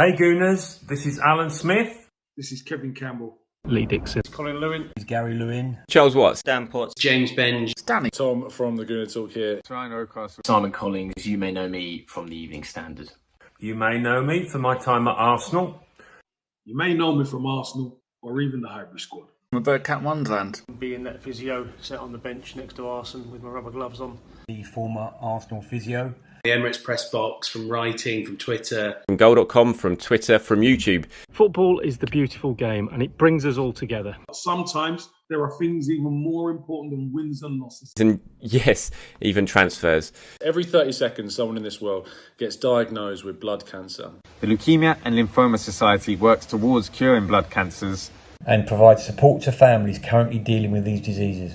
Hey Gooners, this is Alan Smith. This is Kevin Campbell. Lee Dixon. Colin Lewin. It's Gary Lewin. Charles Watts. Dan Potts. James Benge. Danny. Tom from the Gooner Talk here. Ryan O'Cross. Simon Collins. You may know me from the Evening Standard. You may know me for my time at Arsenal. You may know me from Arsenal or even the Highbury squad. I'm a Birdcat Wonderland. Being that physio sat on the bench next to Arsenal with my rubber gloves on. The former Arsenal physio. The Emirates press box, from writing, from Twitter. From goal.com, from Twitter, from YouTube. Football is the beautiful game and it brings us all together. Sometimes there are things even more important than wins and losses. And yes, even transfers. Every 30 seconds, someone in this world gets diagnosed with blood cancer. The Leukemia and Lymphoma Society works towards curing blood cancers and provides support to families currently dealing with these diseases.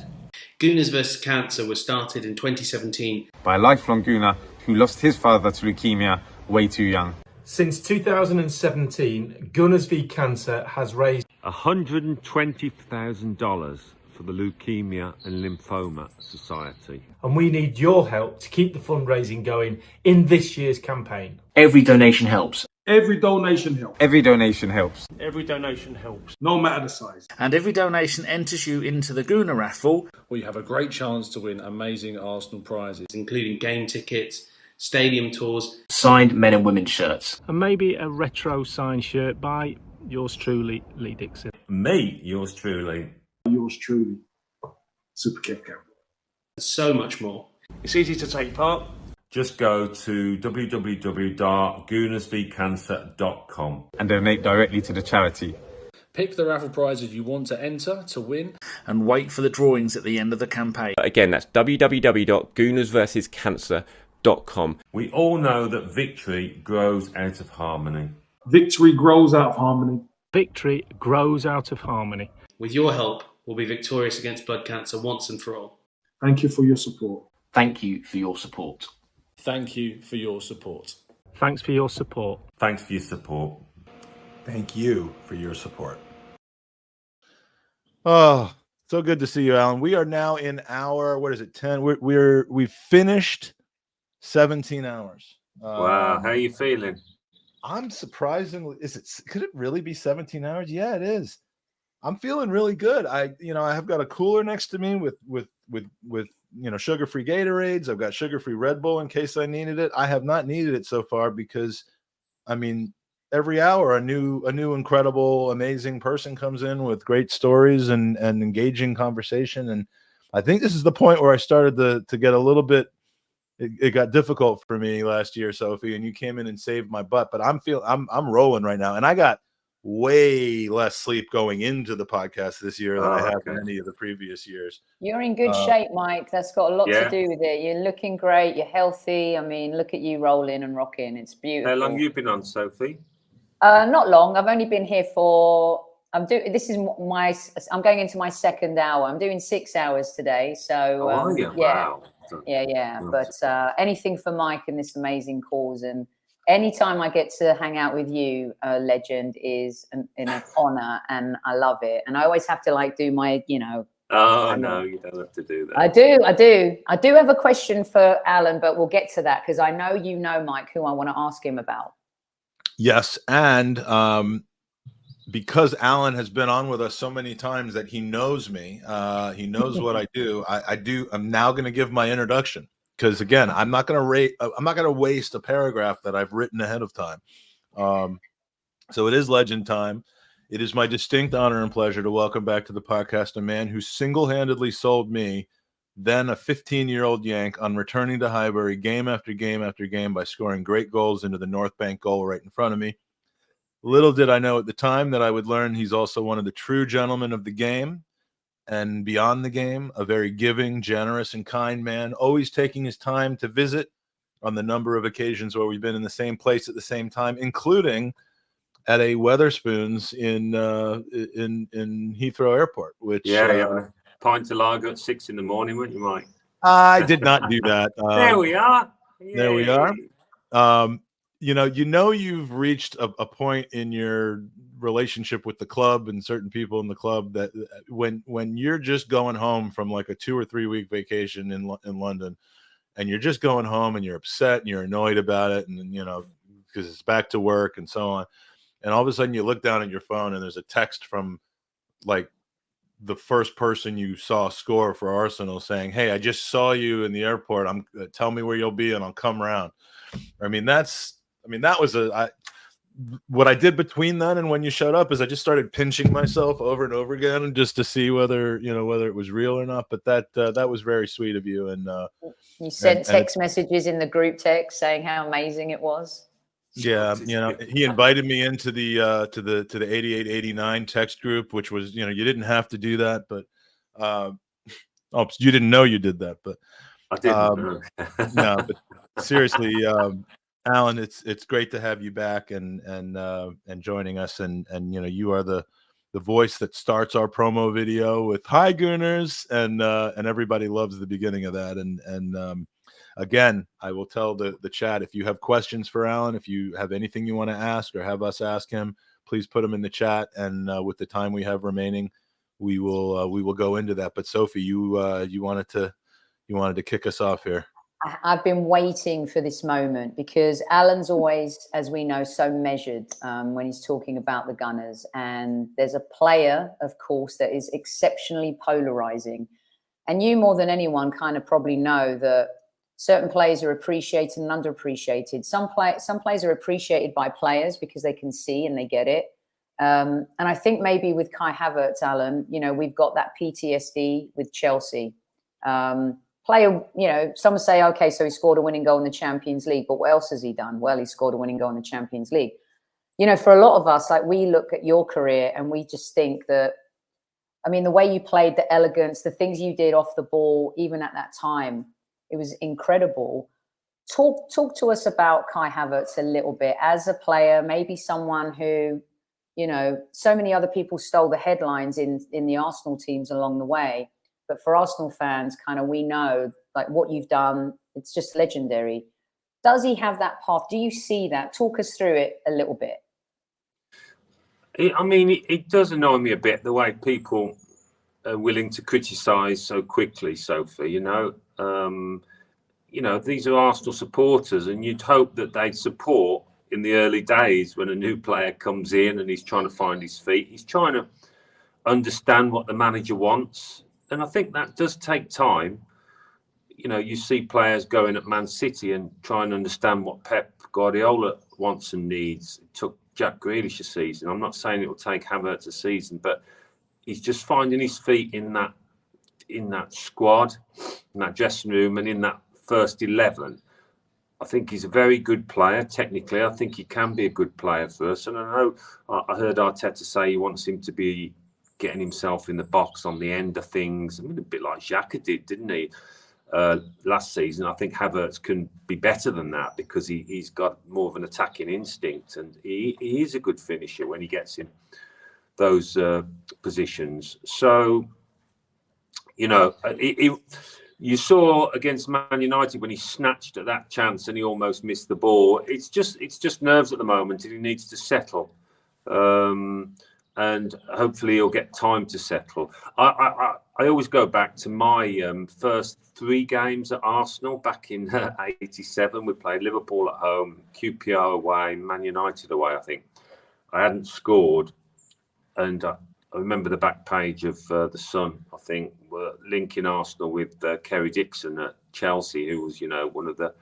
Gooners vs Cancer was started in 2017 by a lifelong Gooner who lost his father to leukemia way too young. Since 2017, Gooners v Cancer has raised $120,000 for the Leukemia and Lymphoma Society. And we need your help to keep the fundraising going in this year's campaign. Every donation helps. Every donation helps. Every donation helps. Every donation helps. No matter the size. And every donation enters you into the Gooner raffle, where you have a great chance to win amazing Arsenal prizes, including game tickets, stadium tours, signed men and women's shirts, and maybe a retro signed shirt by yours truly, Lee Dixon. Me, yours truly. Yours truly, Super Kev Campbell. So much more. It's easy to take part. Just go to www.goonersvcancer.com and donate directly to the charity. Pick the raffle prizes you want to enter to win, and wait for the drawings at the end of the campaign. Again, that's www.goonersversuscancer.com. We all know that victory grows out of harmony. Victory grows out of harmony. Victory grows out of harmony. With your help, we'll be victorious against blood cancer once and for all. Thank you for your support. Thank you for your support. Thank you for your support. Thanks for your support. Thanks for your support. Thank you for your support. Oh, so good to see you, Alan. We are now in our, 10? We've finished 17 hours. Wow, how are you feeling? I'm surprisingly, could it really be 17 hours? Yeah, it is. I'm feeling really good. I have got a cooler next to me with sugar-free Gatorades. I've got sugar-free Red Bull in case I needed it. I have not needed it so far because, every hour a new incredible, amazing person comes in with great stories and engaging conversation. And I think this is the point where I started to get a little bit. It got difficult for me last year, Sophie, and you came in and saved my butt. But I'm rolling right now, and I got way less sleep going into the podcast this year than I have in any of the previous years. You're in good shape, Mike. That's got a lot to do with it. You're looking great. You're healthy. Look at you rolling and rocking. It's beautiful. How long have you been on, Sophie? Not long. I've only been here for. I'm going into my second hour. I'm doing 6 hours today. So Wow. Yeah. But anything for Mike and this amazing cause, and anytime I get to hang out with you, legend, is an honor, and I love it. And I always have to do my, Oh, no, you don't have to do that. I do have a question for Alan, but we'll get to that because I know Mike, who I want to ask him about. Yes, and because Alan has been on with us so many times that he knows me, he knows what I do. I'm now going to give my introduction. Because again, I'm not going to waste a paragraph that I've written ahead of time. So it is legend time. It is my distinct honor and pleasure to welcome back to the podcast a man who single-handedly sold me, then a 15-year-old Yank, on returning to Highbury game after game after game by scoring great goals into the North Bank goal right in front of me. Little did I know at the time that I would learn he's also one of the true gentlemen of the game. And beyond the game, a very giving, generous, and kind man, always taking his time to visit on the number of occasions where we've been in the same place at the same time, including at a Weatherspoons in Heathrow Airport. Which you having a pint of lager at 6 a.m, weren't you, Mike? I did not do that. There we are. Yay. There we are. You've reached a point in your relationship with the club and certain people in the club that when you're just going home from like a 2 or 3 week vacation in London, and you're just going home and you're upset and you're annoyed about it, and because it's back to work and so on. And all of a sudden you look down at your phone and there's a text from like the first person you saw score for Arsenal saying, "Hey, I just saw you in the airport. Tell me where you'll be and I'll come around." That was what I did between then and when you showed up is I just started pinching myself over and over again just to see whether it was real or not. But that was very sweet of you. And you sent text messages in the group text saying how amazing it was. Yeah, he invited me into the 88-89 text group, which was, you didn't have to do that, but you didn't know you did that, but I didn't. No, but seriously, Alan, it's great to have you back and joining us, and you are the voice that starts our promo video with "Hi Gooners," and everybody loves the beginning of that, and again, I will tell the chat, if you have questions for Alan, if you have anything you want to ask or have us ask him, please put them in the chat. And with the time we have remaining, we will go into that. But Sophie, you wanted to kick us off here. I've been waiting for this moment because Alan's always, as we know, so measured when he's talking about the Gunners. And there's a player, of course, that is exceptionally polarizing. And you more than anyone kind of probably know that certain players are appreciated and underappreciated. Some players are appreciated by players because they can see and they get it. And I think maybe with Kai Havertz, Alan, we've got that PTSD with Chelsea. Player, some say, okay, so he scored a winning goal in the Champions League, but what else has he done? Well, he scored a winning goal in the Champions League. For a lot of us, like, we look at your career and we just think that, the way you played, the elegance, the things you did off the ball, even at that time, it was incredible. Talk to us about Kai Havertz a little bit as a player, maybe someone who, so many other people stole the headlines in the Arsenal teams along the way. But for Arsenal fans, we know like what you've done. It's just legendary. Does he have that path? Do you see that? Talk us through it a little bit. It does annoy me a bit the way people are willing to criticise so quickly, Sophie. These are Arsenal supporters, and you'd hope that they'd support in the early days when a new player comes in and he's trying to find his feet. He's trying to understand what the manager wants, and I think that does take time. You see players going at Man City and try and understand what Pep Guardiola wants and needs. It took Jack Grealish a season. I'm not saying it will take Havertz a season, but he's just finding his feet in that squad, in that dressing room, and in that first 11. I think he's a very good player technically. I think he can be a good player for us. And I know I heard Arteta say he wants him to be getting himself in the box on the end of things. A bit like Xhaka did, didn't he? Last season, I think Havertz can be better than that because he's got more of an attacking instinct, and he is a good finisher when he gets in those positions. So, you saw against Man United when he snatched at that chance and he almost missed the ball. It's just nerves at the moment, and he needs to settle. And hopefully he'll get time to settle. I always go back to my first 3 games at Arsenal back in '87. We played Liverpool at home, QPR away, Man United away, I think. I hadn't scored, and I remember the back page of The Sun, I think, were linking Arsenal with Kerry Dixon at Chelsea, who was, one of the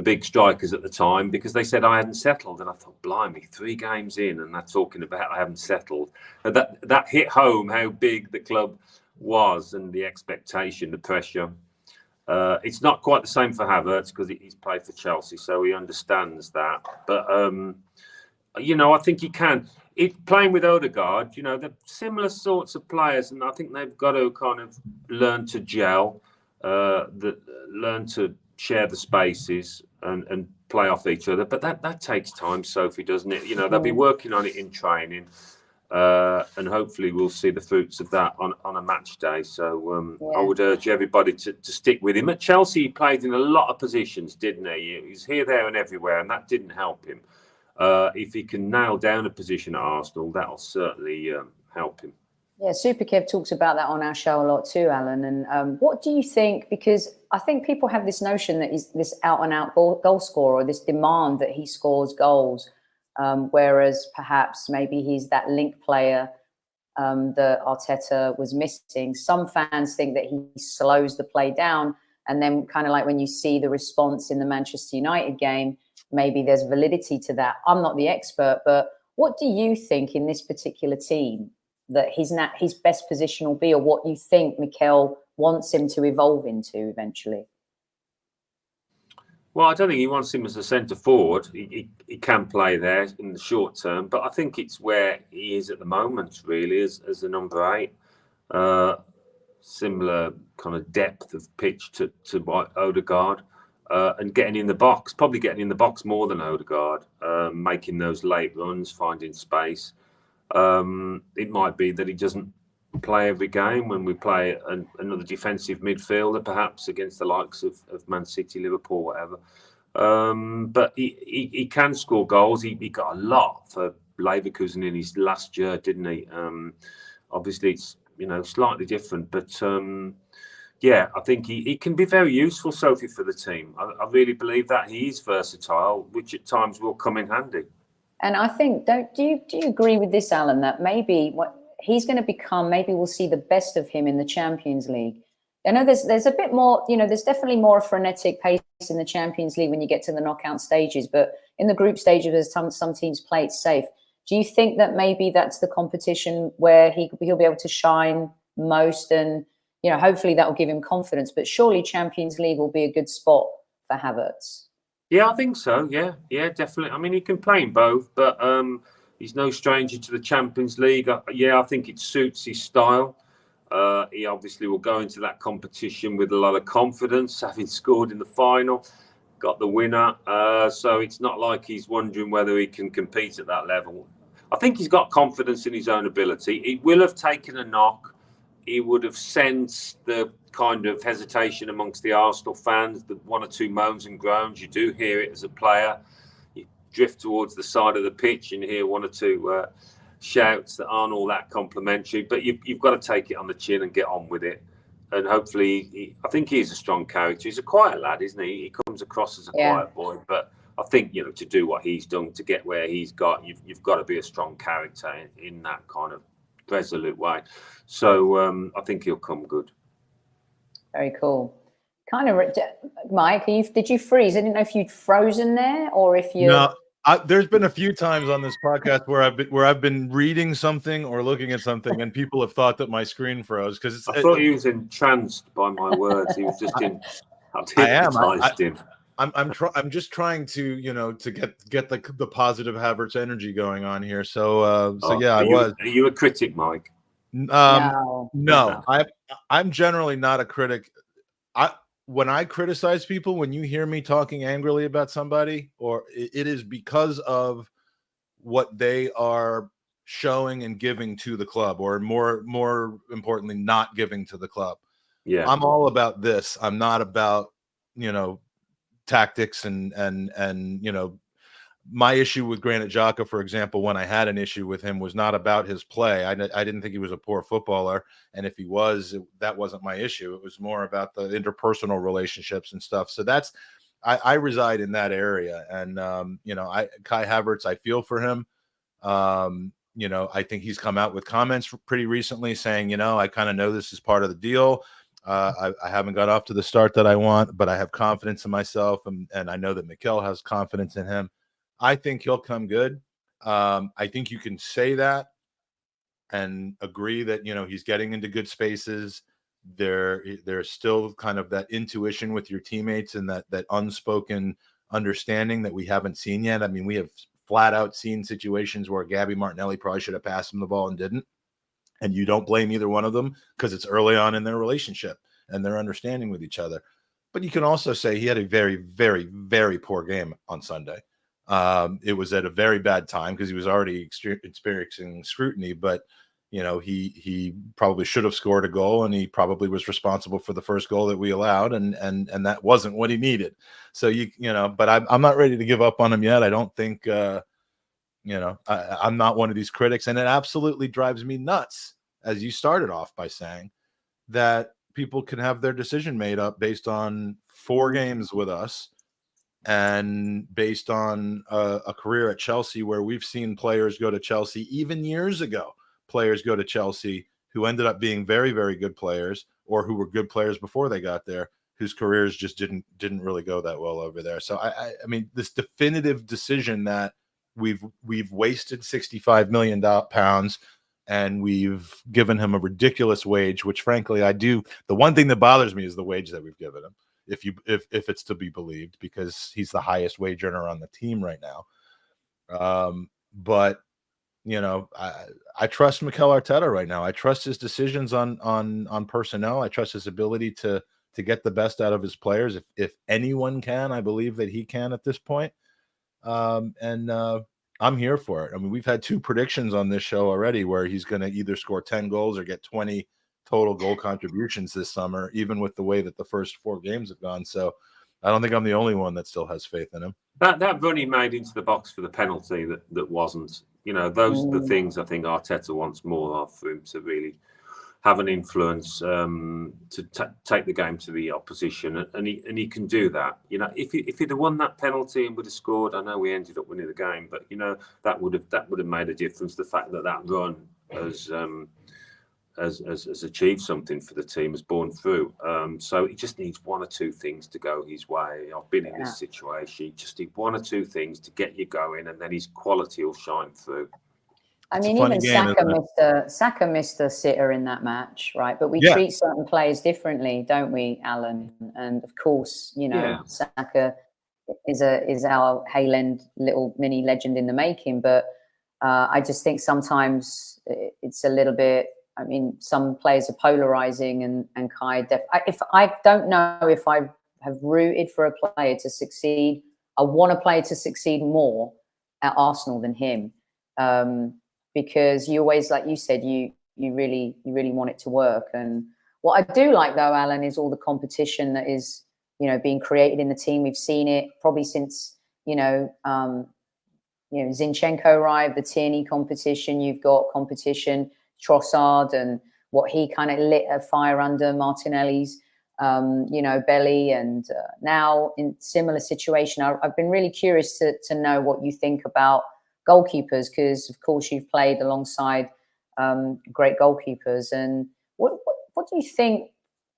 big strikers at the time, because they said I hadn't settled. And I thought, blimey, 3 games in and they're talking about I haven't settled. And that hit home how big the club was and the expectation, the pressure. It's not quite the same for Havertz because he's played for Chelsea, so he understands that. But, I think he can. Playing with Odegaard, they're similar sorts of players, and I think they've got to kind of learn to gel, learn to share the spaces and play off each other. But that takes time, Sophie, doesn't it? They'll be working on it in training, and hopefully we'll see the fruits of that on a match day. So I would urge everybody to stick with him. At Chelsea, he played in a lot of positions, didn't he? He was here, there and everywhere, and that didn't help him. If he can nail down a position at Arsenal, that'll certainly help him. Yeah, Super Kev talks about that on our show a lot too, Alan. And what do you think? Because I think people have this notion that he's this out-and-out goal scorer, or this demand that he scores goals, whereas perhaps maybe he's that link player that Arteta was missing. Some fans think that he slows the play down, and then kind of like when you see the response in the Manchester United game, maybe there's validity to that. I'm not the expert, but what do you think in this particular team that his best position will be, or what you think Mikel wants him to evolve into eventually? Well, I don't think he wants him as a centre forward. He can play there in the short term, but I think it's where he is at the moment, really, as the number 8. Similar kind of depth of pitch to Odegaard, and getting in the box, probably getting in the box more than Odegaard, making those late runs, finding space. It might be that he doesn't play every game when we play another defensive midfielder, perhaps against the likes of Man City, Liverpool, whatever. But he can score goals. He got a lot for Leverkusen in his last year, didn't he? Obviously, it's slightly different, but yeah, I think he can be very useful, Sophie, for the team. I really believe that he is versatile, which at times will come in handy. And I think, do you agree with this, Alan, that maybe what he's going to become, maybe we'll see the best of him in the Champions League? I know there's a bit more, there's definitely more frenetic pace in the Champions League when you get to the knockout stages, but in the group stages, some teams play it safe. Do you think that maybe that's the competition where he'll be able to shine most, and hopefully that will give him confidence? But surely Champions League will be a good spot for Havertz. Yeah, I think so. Yeah, definitely. I mean, he can play in both, but he's no stranger to the Champions League. I think it suits his style. He obviously will go into that competition with a lot of confidence, having scored in the final, got the winner. So it's not like he's wondering whether he can compete at that level. I think he's got confidence in his own ability. He will have taken a knock. He would have sensed the kind of hesitation amongst the Arsenal fans, the one or two moans and groans. You do hear it as a player. You drift towards the side of the pitch and hear one or two shouts that aren't all that complimentary. But you've got to take it on the chin and get on with it. And hopefully, I think he's a strong character. He's a quiet lad, isn't he? He comes across as a quiet boy. But I think, to do what he's done, to get where he's got, you've got to be a strong character in that kind of resolute way. So I think he'll come good. Very cool. Kind of, Mike, did you freeze? I didn't know if you'd frozen there or if you. No, there's been a few times on this podcast where I've been reading something or looking at something, and people have thought that my screen froze because I thought he was entranced by my words. He was just hypnotized him. I'm just trying to to get the positive Havertz energy going on here. So I was. Are you a critic, Mike? No. I'm generally not a critic. When I criticize people, when you hear me talking angrily about somebody, or it is because of what they are showing and giving to the club, or more importantly, not giving to the club. Yeah, I'm all about this. I'm not about tactics and my issue with Granit Xhaka, for example, when I had an issue with him, was not about his play. I didn't think he was a poor footballer, and if he was, that wasn't my issue. It was more about the interpersonal relationships and stuff. So I reside in that area, and Kai Havertz, I feel for him. I think he's come out with comments pretty recently saying, I kind of know this is part of the deal. I haven't got off to the start that I want, but I have confidence in myself, and I know that Mikel has confidence in him. I think he'll come good. I think you can say that and agree that, he's getting into good spaces. There's still kind of that intuition with your teammates and that unspoken understanding that we haven't seen yet. I mean, we have flat out seen situations where Gabby Martinelli probably should have passed him the ball and didn't. And you don't blame either one of them because it's early on in their relationship and their understanding with each other. But you can also say he had a very, very, very poor game on Sunday. It was at a very bad time because he was already experiencing scrutiny, but he probably should have scored a goal, and he probably was responsible for the first goal that we allowed, and that wasn't what he needed. So but I'm not ready to give up on him yet. I don't think I'm not one of these critics, and it absolutely drives me nuts as you started off by saying, that people can have their decision made up based on 4 games with us and based on a career at Chelsea, where we've seen players go to Chelsea even years ago, players go to Chelsea who ended up being very, very good players, or who were good players before they got there, whose careers just didn't really go that well over there. So I mean, this definitive decision that we've wasted £65 million and we've given him a ridiculous wage, which frankly I do. The one thing that bothers me is the wage that we've given him, if it's to be believed, because he's the highest wage earner on the team right now. But you know, I trust Mikel Arteta right now. I trust his decisions on personnel. I trust his ability to get the best out of his players. If anyone can, I believe that he can at this point. I'm here for it. I mean, we've had 2 predictions on this show already where he's going to either score 10 goals or get 20 total goal contributions this summer, even with the way that the first 4 games have gone. So I don't think I'm the only one that still has faith in him. That run he made into the box for the penalty that wasn't, you know, those are the things I think Arteta wants more of, for him to really have an influence, to take the game to the opposition, and he can do that. You know, if he'd have won that penalty and would have scored, I know we ended up winning the game, but you know, that would have made a difference. The fact that run has achieved something for the team, has borne through. So he just needs 1 or 2 things to go his way. I've been in this situation. You just need 1 or 2 things to get you going, and then his quality will shine through. I mean, even Saka missed a sitter in that match, right? But we treat certain players differently, don't we, Alan? And of course, you know, Saka is our Hayland little mini legend in the making. But I just think sometimes it's a little bit. I mean, some players are polarizing, and Kai. If I don't know if I have rooted for a player to succeed, I want a player to succeed more at Arsenal than him. Because you always, like you said, you really want it to work. And what I do like, though, Alan, is all the competition that is, you know, being created in the team. We've seen it probably since, Zinchenko arrived, the Tierney competition. You've got competition, Trossard, and what he kind of lit a fire under Martinelli's, belly. And now in similar situation, I've been really curious to know what you think about goalkeepers, because of course you've played alongside great goalkeepers. And what do you think?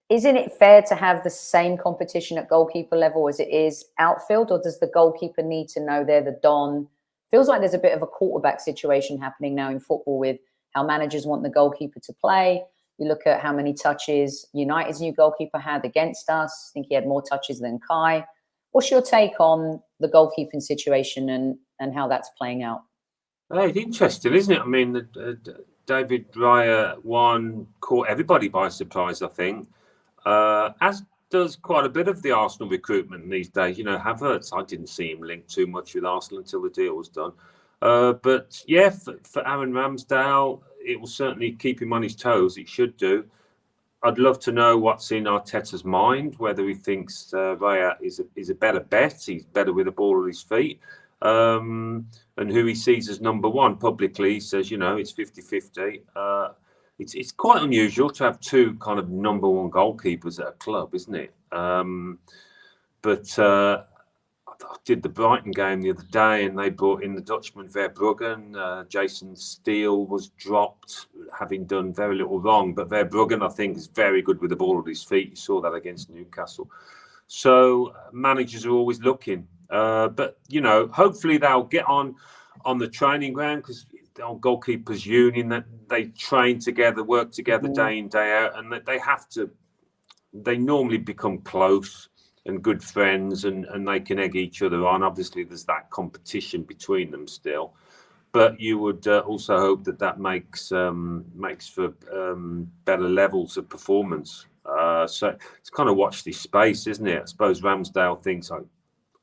Isn't it fair to have the same competition at goalkeeper level as it is outfield, or does the goalkeeper need to know they're the Don? Feels like there's a bit of a quarterback situation happening now in football with how managers want the goalkeeper to play. You look at how many touches United's new goalkeeper had against us. I think he had more touches than Kai. What's your take on the goalkeeping situation and how that's playing out? It's interesting, isn't it? I mean, David Raya one caught everybody by surprise, I think, as does quite a bit of the Arsenal recruitment these days. You know, Havertz, I didn't see him linked too much with Arsenal until the deal was done. But yeah, for Aaron Ramsdale, it will certainly keep him on his toes. It should do. I'd love to know what's in Arteta's mind, whether he thinks Raya is a better bet. He's better with the ball at his feet. And who he sees as number 1 publicly. He says, you know, it's 50-50. It's quite unusual to have 2 kind of number 1 goalkeepers at a club, isn't it? But I did the Brighton game the other day, and they brought in the Dutchman Verbruggen. Jason Steele was dropped, having done very little wrong. But Verbruggen, I think, is very good with the ball at his feet. You saw that against Newcastle. So managers are always looking. But, you know, hopefully they'll get on the training ground, because the old goalkeepers union, that they train together, work together day in, day out, and they normally become close and good friends, and they can egg each other on. Obviously, there's that competition between them still, but you would also hope that makes for better levels of performance. So it's kind of watch this space, isn't it? I suppose Ramsdale thinks,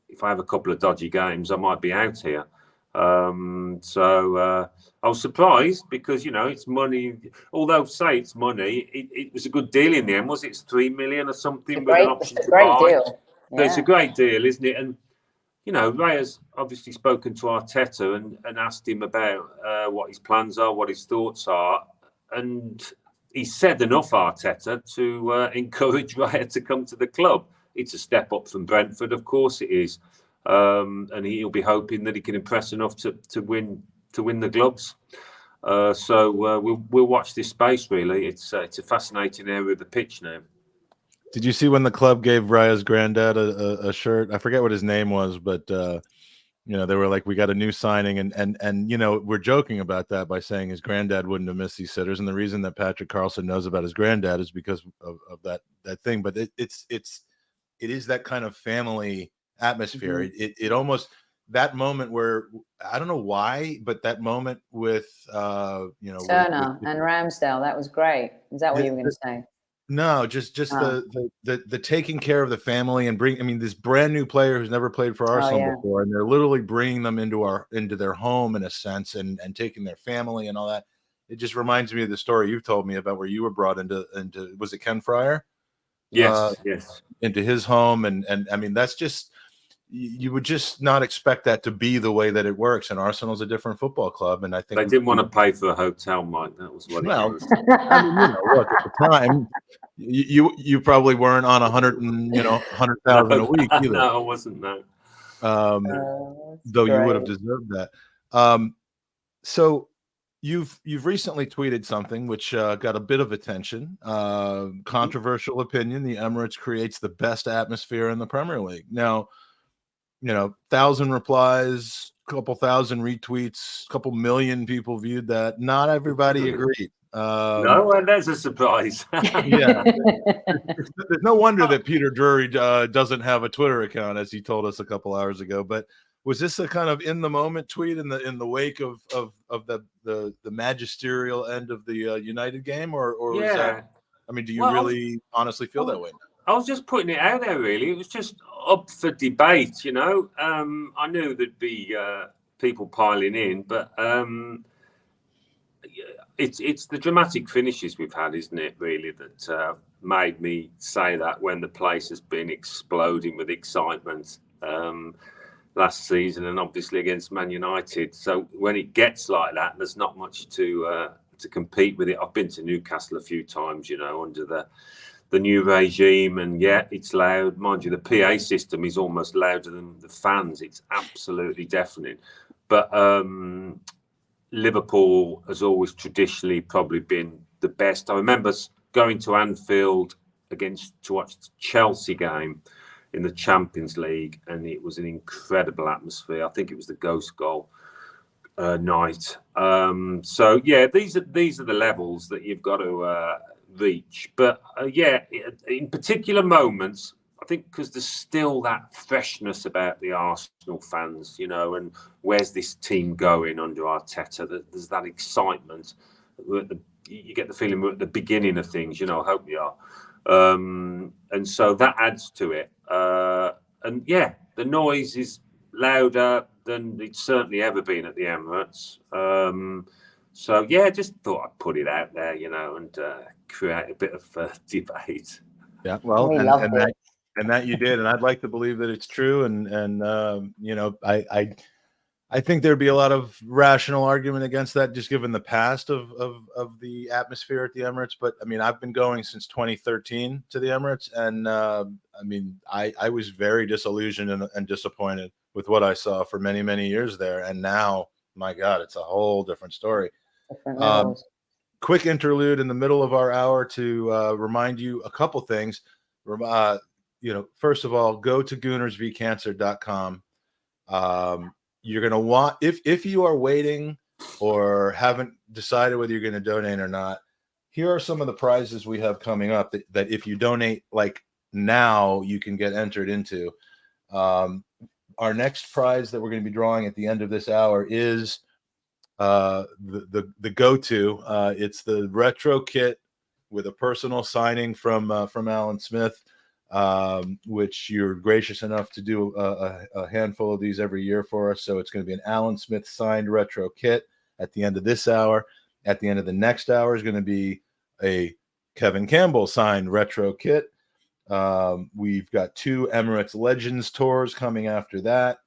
if I have a couple of dodgy games, I might be out here. So I was surprised, because, you know, it's money. Although say it's money, it was a good deal in the end. Was it $3 million or something with an option to buy? Deal. Yeah. It's a great deal, isn't it? And, you know, Raya's obviously spoken to Arteta and asked him about what his plans are, what his thoughts are. he said enough, Arteta, to encourage Raya to come to the club. It's a step up from Brentford, of course it is, and he'll be hoping that he can impress enough to win the gloves. So we'll watch this space. Really, it's a fascinating area of the pitch now. Did you see when the club gave Raya's granddad a shirt? I forget what his name was, but they were like, we got a new signing, and we're joking about that by saying his granddad wouldn't have missed these sitters, and the reason that Patrick Carlson knows about his granddad is because of that thing. But it is that kind of family atmosphere. Mm-hmm. It almost, that moment where, I don't know why, but that moment with Turner and Ramsdale, that was great. Is that what you were going to say? No, just the taking care of the family and this brand new player who's never played for Arsenal before, and they're literally bringing them into their home in a sense, and taking their family and all that. It just reminds me of the story you've told me about where you were brought into was it Ken Fryer? Yes. Into his home, and I mean, that's just, you would just not expect that to be the way that it works. And Arsenal's a different football club, and I think they didn't want to pay for a hotel, Mike. That was what it was. I mean, look, at the time, you probably weren't on 100,000 a week either. No, I wasn't. No. Though you would have deserved that. So you've recently tweeted something which got a bit of attention. Controversial opinion: the Emirates creates the best atmosphere in the Premier League. Now, 1,000 replies, couple thousand retweets, couple million people viewed that. Not everybody agreed. No, and that's a surprise. Yeah, there's no wonder that Peter Drury doesn't have a Twitter account, as he told us a couple hours ago. But was this a kind of in the moment tweet in the wake of the magisterial end of the United game, or was that? I mean, do you really honestly feel that way? I was just putting it out there, really. It was just up for debate, I knew there'd be people piling in, but it's the dramatic finishes we've had, isn't it, really, that made me say that, when the place has been exploding with excitement last season, and obviously against Man United. So when it gets like that, there's not much to compete with it. I've been to Newcastle a few times, under the new regime, and it's loud. Mind you, the PA system is almost louder than the fans. It's absolutely deafening. But Liverpool has always traditionally probably been the best. I remember going to Anfield to watch the Chelsea game in the Champions League, and it was an incredible atmosphere. I think it was the ghost goal night. So these are the levels that you've got to reach. But in particular moments, I think, because there's still that freshness about the Arsenal fans, and where's this team going under Arteta? There's that excitement. You get the feeling we're at the beginning of things, I hope we are. And so that adds to it. And the noise is louder than it's certainly ever been at the Emirates. So just thought I'd put it out there, and create a bit of debate. Yeah, well, and that you did, and I'd like to believe that it's true. And I think there'd be a lot of rational argument against that, just given the past of the atmosphere at the Emirates. But I mean, I've been going since 2013 to the Emirates, and I was very disillusioned and disappointed with what I saw for many, many years there. And now, my God, it's a whole different story. Quick interlude in the middle of our hour to remind you a couple things. First of all, go to goonersvcancer.com. You're going to want, if you are waiting or haven't decided whether you're going to donate or not, here are some of the prizes we have coming up that if you donate like now, you can get entered into. Our next prize that we're going to be drawing at the end of this hour is the go-to. It's the retro kit with a personal signing from Alan Smith, which you're gracious enough to do a handful of these every year for us. So it's going to be an Alan Smith signed retro kit at the end of this hour. At the end of the next hour is going to be a Kevin Campbell signed retro kit. We've got 2 Emirates Legends tours coming after that.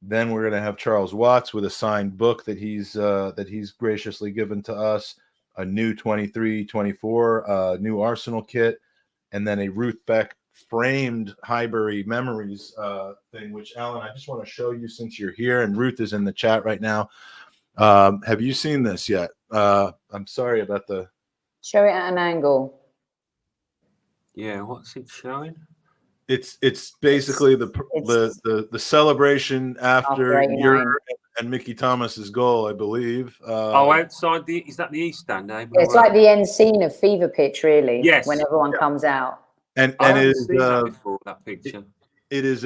Then we're going to have Charles Watts with a signed book that he's graciously given to us. a new 23-24 new Arsenal kit, and then a Ruth Beck framed Highbury Memories thing, which, Alan, I just want to show you since you're here, and Ruth is in the chat right now. Have you seen this yet? I'm sorry about the... Show it at an angle. Yeah, what's it showing? It's basically the celebration after your and Mickey Thomas's goal, I believe. Outside is that the East Stand? It's like the end scene of Fever Pitch, really. Yes. When everyone comes out. And I it haven't is seen that before, that picture. It is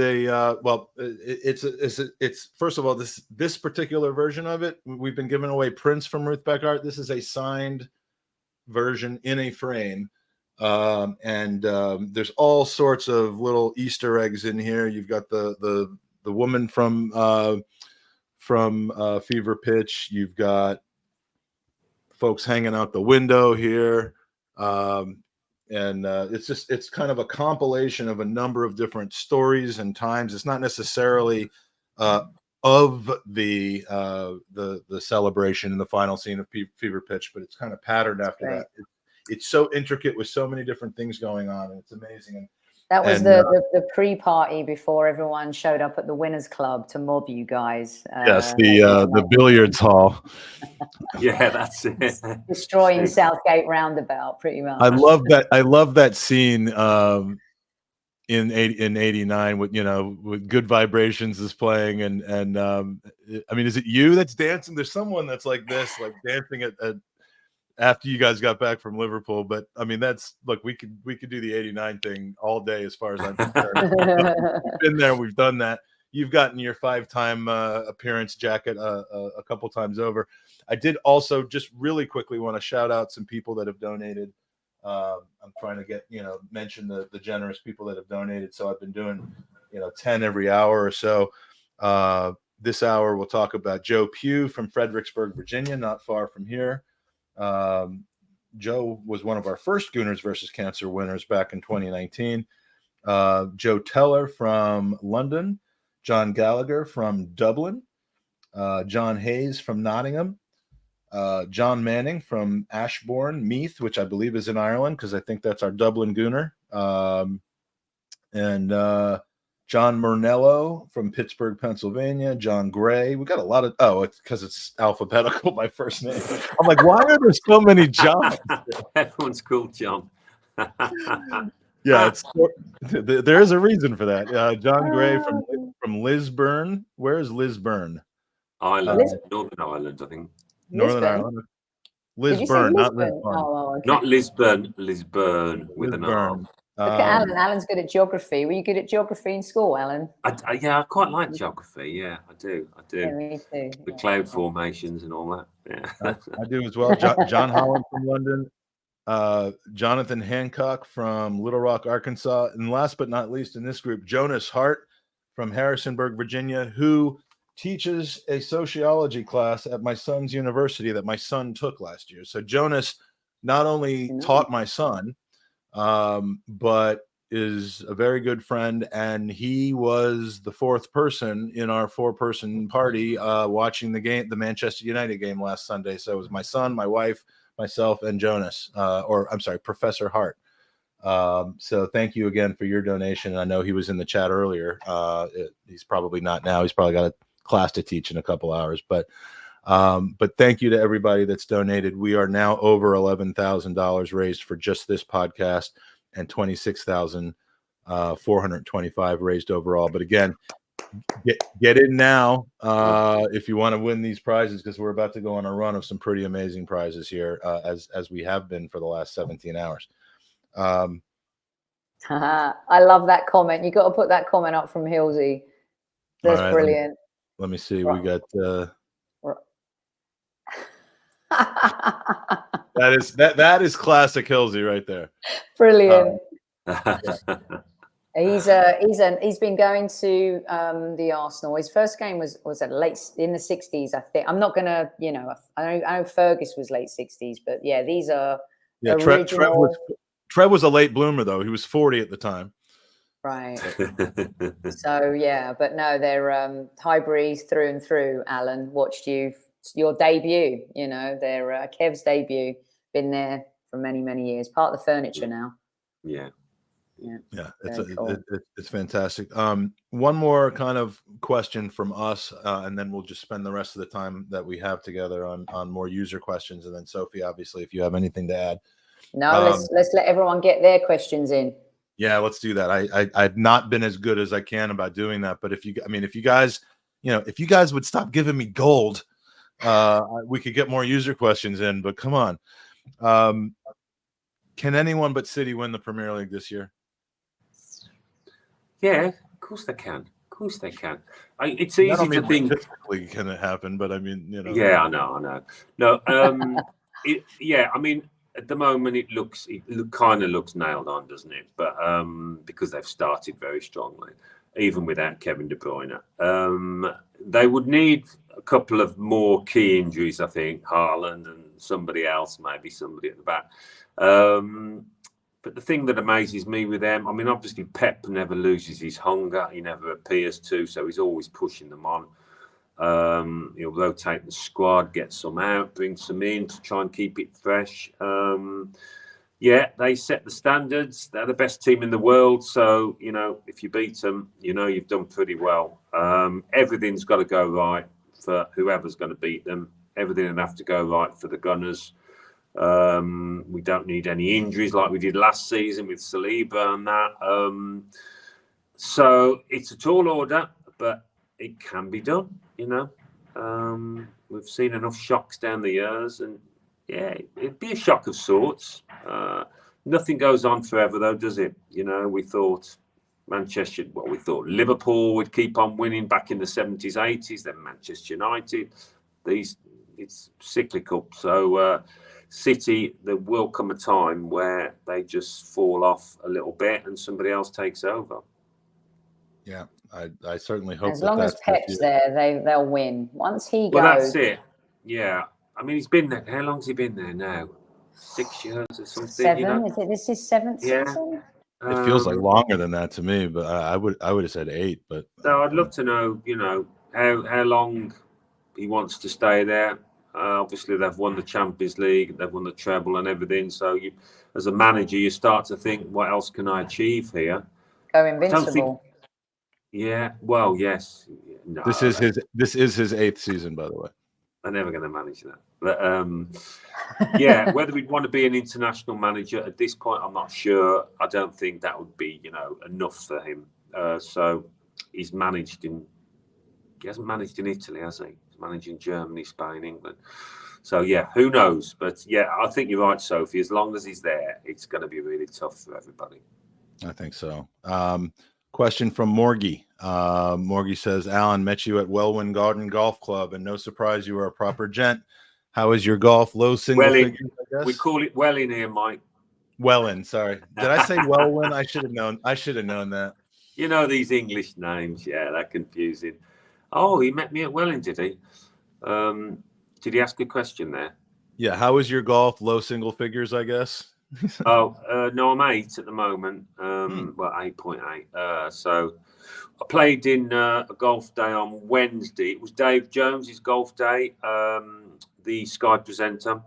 it's first of all, this particular version of it, we've been giving away prints from Ruth Beck art. This is a signed version in a frame. There's all sorts of little Easter eggs in here. You've got the woman from Fever Pitch. You've got folks hanging out the window here. It's kind of a compilation of a number of different stories and times. It's not necessarily of the celebration in the final scene of Fever Pitch, but it's kind of patterned after that. It's so intricate with so many different things going on, and it's amazing. And that was the pre-party before everyone showed up at the Winners Club to mob you guys. Yes, the billiards hall. Yeah, that's it. Destroying Southgate Roundabout, pretty much. I love that scene in 89 with Good Vibrations is playing, and I mean, is it you that's dancing? There's someone that's like this, like dancing at after you guys got back from Liverpool. But I mean, we could do the 89 thing all day as far as I'm concerned. We've been there, we've done that. You've gotten your 5-time appearance jacket a couple times over. I did also just really quickly want to shout out some people that have donated. I'm trying to mention the generous people that have donated. So I've been doing 10 every hour or so. This hour we'll talk about Joe Pugh from Fredericksburg, Virginia, not far from here. Joe was one of our first Gooners versus Cancer winners back in 2019. Joe Teller from London, John Gallagher from Dublin, John Hayes from Nottingham, John Manning from Ashbourne, Meath, which I believe is in Ireland, because I think that's our Dublin Gooner, and John Murnello from Pittsburgh, Pennsylvania, John Gray. We got a lot of, it's because it's alphabetical by first name. I'm like, why are there so many Johns? Everyone's called John. Yeah, there is a reason for that. John Gray from Lisburn. Where is Lisburn? Ireland, Northern Ireland, I think. Northern Ireland. Lisburn, not Lisburn. Oh, okay. Not Lisburn. Lisburn with an R. Look at Alan. Alan's good at geography. Were you good at geography in school, Alan? I quite like geography. Yeah, I do. Yeah, me too. The cloud formations and all that. Yeah, I do as well. John Holland from London, Jonathan Hancock from Little Rock, Arkansas, and last but not least in this group, Jonas Hart from Harrisonburg, Virginia, who teaches a sociology class at my son's university that my son took last year. So Jonas not only taught my son, but is a very good friend, and he was the fourth person in our 4-person party watching the Manchester United game last Sunday. So it was my son, my wife, myself, and Jonas, Professor Hart. So thank you again for your donation. I know he was in the chat earlier. He's probably not now. He's probably got a class to teach in a couple hours, but thank you to everybody that's donated. We are now over $11,000 raised for just this podcast, and $26,425 raised overall. But again, get in now if you want to win these prizes, because we're about to go on a run of some pretty amazing prizes here, as we have been for the last 17 hours. I love that comment. You got to put that comment up from Hilsey. That's right, brilliant. Let me see. We got that is classic Hilsey right there. Brilliant. He's been going to the Arsenal. His first game was late in the 60s, I think. I'm not gonna, I know Fergus was late 60s, but yeah, these are original. Trev was a late bloomer though. He was 40 at the time. Right. So yeah, but no, they're Highbury's through and through. Alan, watched your debut. They're Kev's debut. been there for many, many years. Part of the furniture now. Yeah. Yeah, it's fantastic. One more kind of question from us, and then we'll just spend the rest of the time that we have together on more user questions. And then Sophie, obviously, if you have anything to add. No, let's let everyone get their questions in. Yeah, let's do that. I've not been as good as I can about doing that, but if you guys, if you guys would stop giving me gold, we could get more user questions in. But come on, can anyone but City win the Premier League this year? Yeah, of course they can. Of course they can. It's easy to think. Typically, can it happen? But I mean, Yeah, I know. No, I mean, at the moment it kind of looks nailed on, doesn't it? But because they've started very strongly, even without Kevin De Bruyne, they would need a couple of more key injuries. I think Haaland and somebody else, maybe somebody at the back. But the thing that amazes me with them, I mean, obviously Pep never loses his hunger. He never appears to, so he's always pushing them on. He'll rotate the squad, get some out, bring some in to try and keep it fresh. They set the standards. They're the best team in the world. So, if you beat them, you've done pretty well. Everything's got to go right for whoever's going to beat them. Everything will have to go right for the Gunners. We don't need any injuries like we did last season with Saliba and that. So it's a tall order, but it can be done, We've seen enough shocks down the years, and it'd be a shock of sorts. Nothing goes on forever though, does it? We thought we thought Liverpool would keep on winning back in the 70s, 80s, then Manchester United. It's cyclical. So City, there will come a time where they just fall off a little bit and somebody else takes over. Yeah, I certainly hope. As long as Pep's there, they'll win. Once he goes, well, that's it. Yeah, I mean, he's been there. How long's he been there now? 6 years or something. 7? Is it this is 7th season? It feels like longer than that to me, but I would have said 8. But so I'd love to know, how long he wants to stay there. Obviously, they've won the Champions League, they've won the treble and everything. So, as a manager, you start to think, what else can I achieve here? Go invincible. Well, yes. No, this is his 8th season, by the way. They're never going to manage that. But whether we'd want to be an international manager at this point, I'm not sure. I don't think that would be, enough for him. So he hasn't managed in Italy, has he? He's managed in Germany, Spain, England. So who knows? But I think you're right, Sophie. As long as he's there, it's going to be really tough for everybody. I think so. Question from Morgie. Morgie says, Alan, met you at Welwyn Garden Golf Club, and no surprise, you are a proper gent. How is your golf? Low single figures, I guess? We call it Welwyn here, Mike. Welwyn, sorry. Did I say Welwyn? I should have known that. These English names, they're confusing. Oh, he met me at Welwyn, did he? Did he ask a question there? Yeah, how is your golf? Low single figures, I guess. No, I'm 8 at the moment. 8.8. So I played in a golf day on Wednesday. It was Dave Jones's golf day, the Sky presenter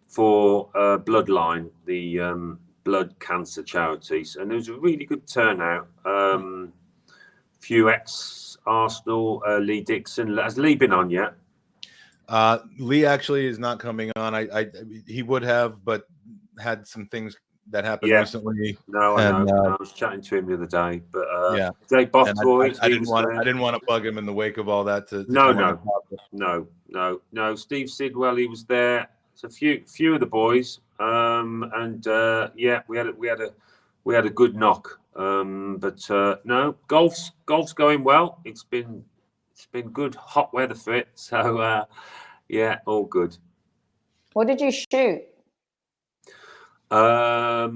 for Bloodline, the blood cancer charities, and there was a really good turnout. Few ex-Arsenal, Lee Dixon. Has Lee been on yet? Lee actually is not coming on. He would have, but had some things that happened recently. No, I know. I was chatting to him the other day, but Jake Bothroyd. I didn't want to bug him in the wake of all that. No. Steve Sidwell, he was there. It's a few of the boys, we had a good knock. No, golf's going well. It's been good hot weather for it. So all good. What did you shoot? I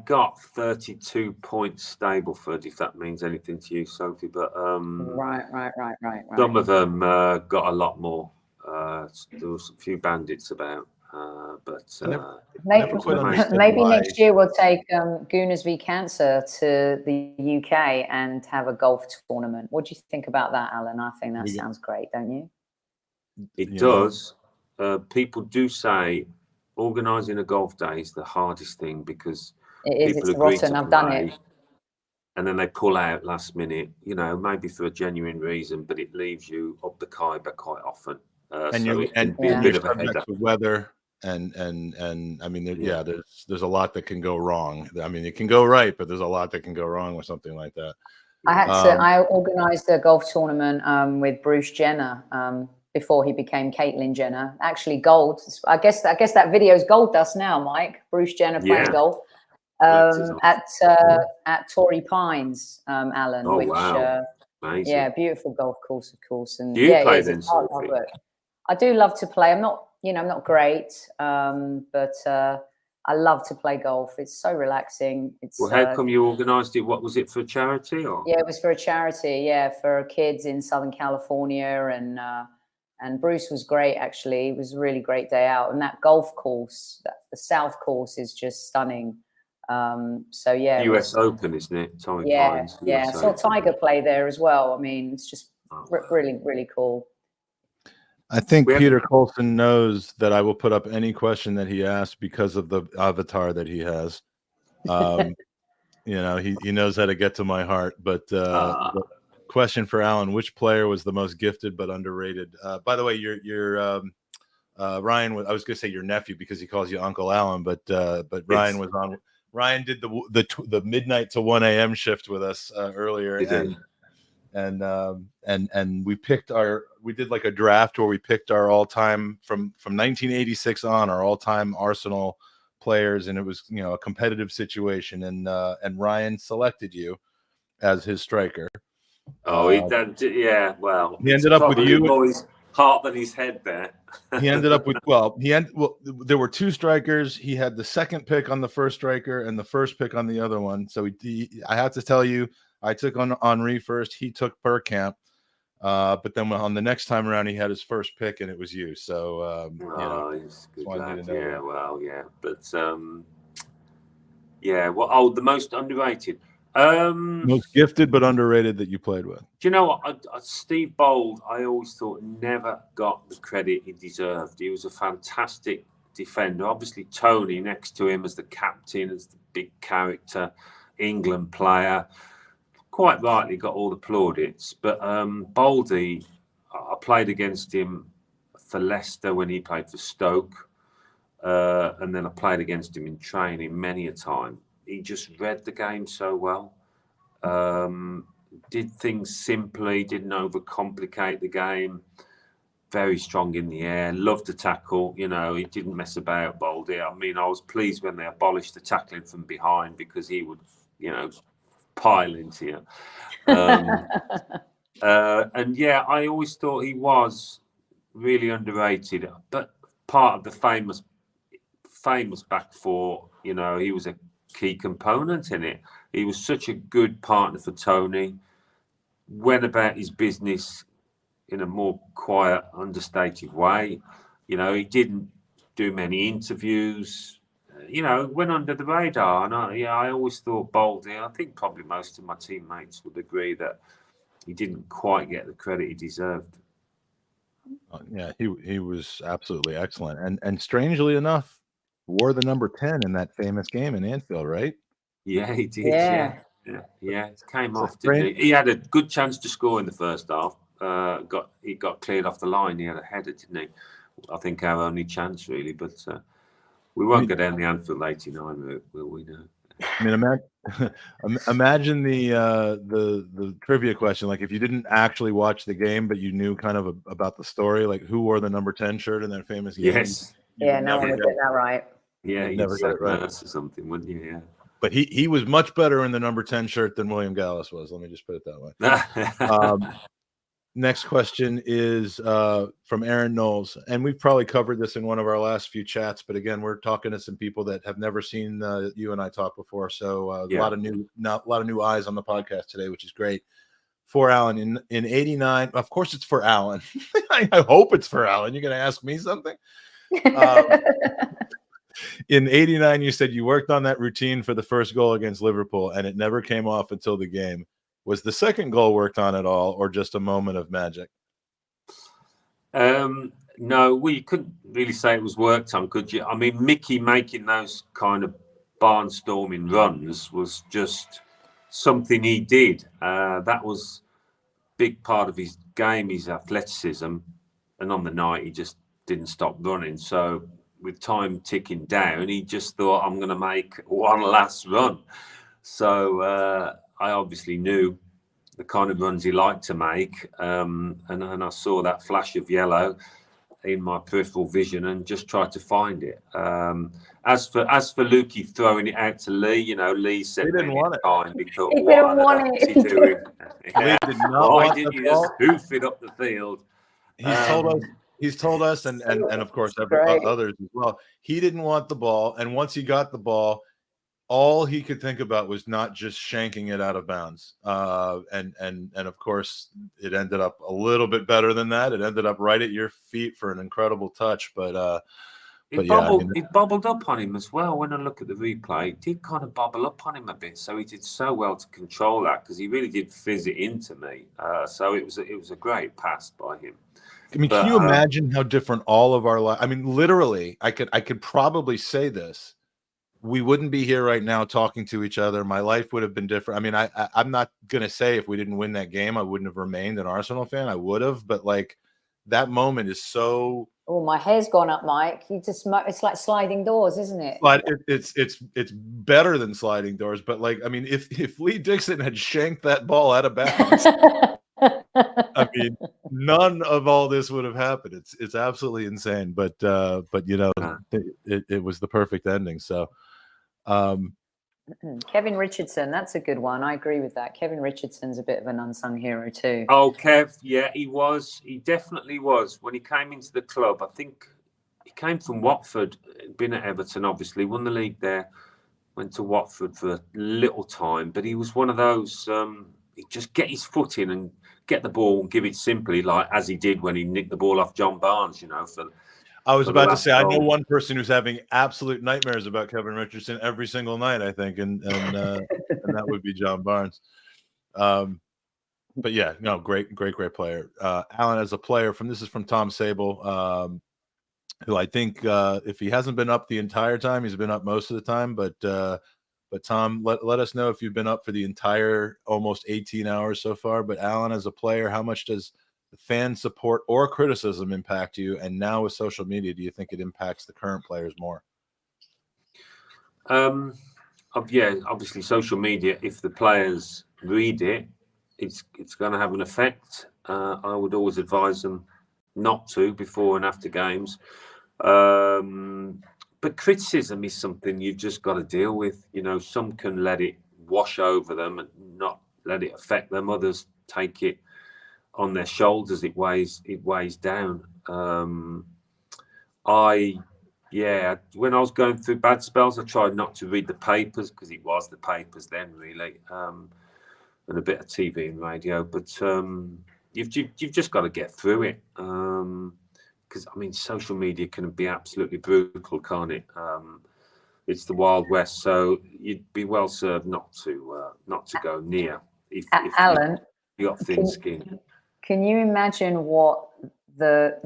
got 32 points Stableford, if that means anything to you, Sophie. But right. Some of them got a lot more. There was a few bandits about, maybe next year we'll take Gooners v Cancer to the UK and have a golf tournament. What do you think about that, Alan? I think that sounds great, don't you? It does. People do say organising a golf day is the hardest thing because it is. people It's agree rotten. to I've done play, it. and then they pull out last minute. You know, maybe for a genuine reason, but it leaves you up the Khyber quite often. And so you it can and be a you're bit of a subject header. to weather and I mean, there's a lot that can go wrong. I mean, it can go right, but there's a lot that can go wrong with something like that. I organised a golf tournament with Bruce Jenner before he became Caitlyn Jenner. Actually, gold. I guess that video's gold dust now, Mike. Bruce Jenner playing golf at Torrey Pines, Alan. Oh, which wow. Amazing. Beautiful golf course, of course. And do you play it is. then, It's hard Sophie? work. I do love to play. I'm not great, but I love to play golf. It's so relaxing. Well, how come you organised it? What was it, for charity or? Yeah, it was for a charity. Yeah, for kids in Southern California, and Bruce was great. Actually, it was a really great day out. And that golf course, the South course, is just stunning. So yeah, US Open, isn't it? Torrey Pines, yeah. I saw Tiger play there as well. I mean, it's just really, really cool. I think Peter Colson knows that I will put up any question that he asks because of the avatar that he has. You know, he knows how to get to my heart. But the question for Alan: which player was the most gifted but underrated? By the way, you're Ryan. I was going to say your nephew because he calls you Uncle Alan, but Ryan was on. Ryan did the midnight to 1 a.m. shift with us earlier, and we did like a draft where we picked our all-time from 1986 on, our all-time Arsenal players, and it was, you know, a competitive situation, and Ryan selected you as his striker. Oh, he did, yeah. Well, he ended up with you. More his heart than his head there. He ended up with there were two strikers. He had the second pick on the first striker and the first pick on the other one. So I have to tell you, I took on Henri first. He took Bergkamp. But then on the next time around, he had his first pick, and it was you. So, he's good lad. Yeah, well, yeah. But, the most underrated. Most gifted but underrated that you played with. Do you know what? Steve Bold, I always thought never got the credit he deserved. He was a fantastic defender. Obviously, Tony next to him as the captain, as the big character, England player. Quite rightly got all the plaudits, but Boldy, I played against him for Leicester when he played for Stoke, and then I played against him in training many a time. He just read the game so well, did things simply, didn't overcomplicate the game, very strong in the air, loved to tackle, you know, he didn't mess about, Boldy. I mean, I was pleased when they abolished the tackling from behind because he would, you know, pile into you. And yeah, I always thought he was really underrated, but part of the famous back four, you know, he was a key component in it. He was such a good partner for Tony, went about his business in a more quiet, understated way. You know, he didn't do many interviews, you know, went under the radar. And I always thought Boldy, I think probably most of my teammates would agree that he didn't quite get the credit he deserved. Yeah, he was absolutely excellent. And strangely enough, wore the number 10 in that famous game in Anfield, right? Yeah, he did. Yeah. It came off, didn't he? He had a good chance to score in the first half. He got cleared off the line. He had a header, didn't he? I think our only chance, really. But we won't go down the Anfield 89 route, will we? No. I mean, imagine the trivia question. Like, if you didn't actually watch the game, but you knew kind of about the story, like who wore the number 10 shirt in that famous game? Yes. No one would get that right. Yeah, never got it right or something, wouldn't you? Yeah. But he was much better in the number 10 shirt than William Gallas was. Let me just put it that way. Next question is from Aaron Knowles, and we've probably covered this in one of our last few chats. But again, we're talking to some people that have never seen you and I talk before, so a lot of new eyes on the podcast today, which is great. For Alan in '89, of course, it's for Alan. I hope it's for Alan. You're going to ask me something. In '89, you said you worked on that routine for the first goal against Liverpool, and it never came off until the game. Was the second goal worked on at all, or just a moment of magic? No, well, you couldn't really say it was work time, could you? I mean, Mickey making those kind of barnstorming runs was just something he did. That was a big part of his game, his athleticism. And on the night, he just didn't stop running. So with time ticking down, he just thought, I'm going to make one last run. So I obviously knew the kind of runs he liked to make. And I saw that flash of yellow in my peripheral vision and just tried to find it. As for Lukey throwing it out to Lee, you know, Lee said he didn't want it. Time, he thought, He what didn't on want earth it. is he doing? Lee did not Why want didn't the you just ball. hoof it up the field? He's told us, and of course Right. others as well. He didn't want the ball, and once he got the ball, all he could think about was not just shanking it out of bounds. And of course, it ended up a little bit better than that. It ended up right at your feet for an incredible touch. But It bobbled up on him as well. When I look at the replay, it did kind of bobble up on him a bit. So he did so well to control that because he really did fizz it into me. So it was a great pass by him. I mean, can you imagine how different all of our lives? I mean, literally, I could probably say this. We wouldn't be here right now talking to each other. My life would have been different. I mean, I'm not going to say if we didn't win that game, I wouldn't have remained an Arsenal fan. I would have, but like that moment is so. Oh, my hair's gone up, Mike. It's like sliding doors, isn't it? But it's better than sliding doors. But like, I mean, if Lee Dixon had shanked that ball out of bounds, I mean, none of all this would have happened. It's absolutely insane. But you know, it was the perfect ending. So. Kevin Richardson, that's a good one. I agree with that. Kevin Richardson's a bit of an unsung hero too. Oh, Kev, yeah, he was. He definitely was. When he came into the club, I think he came from Watford, been at Everton, obviously, won the league there, went to Watford for a little time, but he was one of those, he'd just get his foot in and get the ball and give it simply, like as he did when he nicked the ball off John Barnes, you know, I was about to say, I know one person who's having absolute nightmares about Kevin Richardson every single night, I think, and that would be John Barnes. But yeah, no, great player. Alan, as a player, this is from Tom Sable, who I think if he hasn't been up the entire time, he's been up most of the time. But Tom, let us know if you've been up for the entire almost 18 hours so far. But Alan, as a player, how much does the fan support or criticism impact you? And now with social media, do you think it impacts the current players more? Yeah, obviously social media, if the players read it, it's going to have an effect. I would always advise them not to before and after games. But criticism is something you've just got to deal with. You know, some can let it wash over them and not let it affect them. Others take it on their shoulders. It weighs down. When I was going through bad spells, I tried not to read the papers because it was the papers then, really, and a bit of TV and radio. But you've just got to get through it, because I mean, social media can be absolutely brutal, can't it? It's the Wild West, so you'd be well served not to go near if Alan, you got thin skin. Can you imagine what the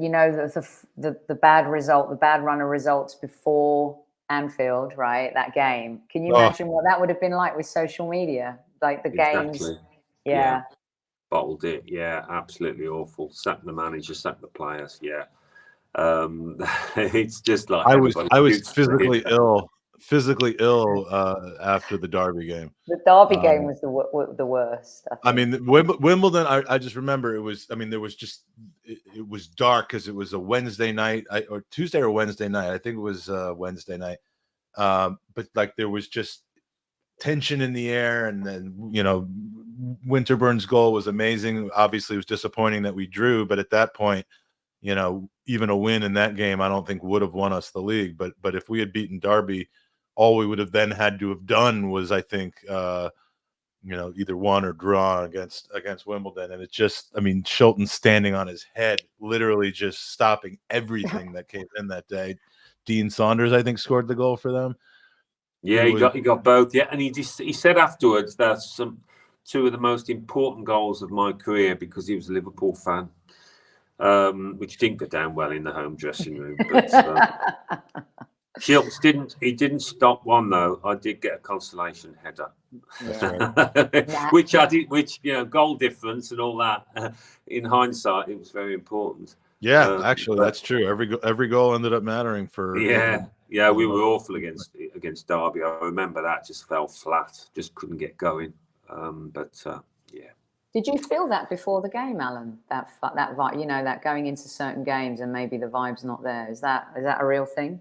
bad result, the bad run of results before Anfield, right? That game. Can you imagine what that would have been like with social media? Like the games. Yeah. Bottled it. Yeah, absolutely awful. Sack the manager, sack the players. Yeah. It's just like I was physically ill after the Derby game. The Derby game was the worst. I mean, Wimbledon. I just remember it was. I mean, there was just it was dark because it was a Wednesday night, or Tuesday or Wednesday night. I think it was Wednesday night. But like there was just tension in the air, and then Winterburn's goal was amazing. Obviously, it was disappointing that we drew, but at that point, even a win in that game, I don't think would have won us the league. But if we had beaten Derby, all we would have then had to have done was, I think, either won or draw against Wimbledon. And it's just, I mean, Shilton standing on his head, literally just stopping everything that came in that day. Dean Saunders, I think, scored the goal for them. Yeah, he got both. Yeah, and he said afterwards that's two of the most important goals of my career because he was a Liverpool fan. which didn't go down well in the home dressing room. But Shilts didn't stop one though. I did get a consolation header, which goal difference and all that. In hindsight, it was very important. Yeah, actually, that's true. Every goal ended up mattering for. Yeah, we were awful against Derby. I remember that just fell flat, just couldn't get going. Yeah. Did you feel that before the game, Alan? That vibe, that going into certain games and maybe the vibe's not there. Is that a real thing?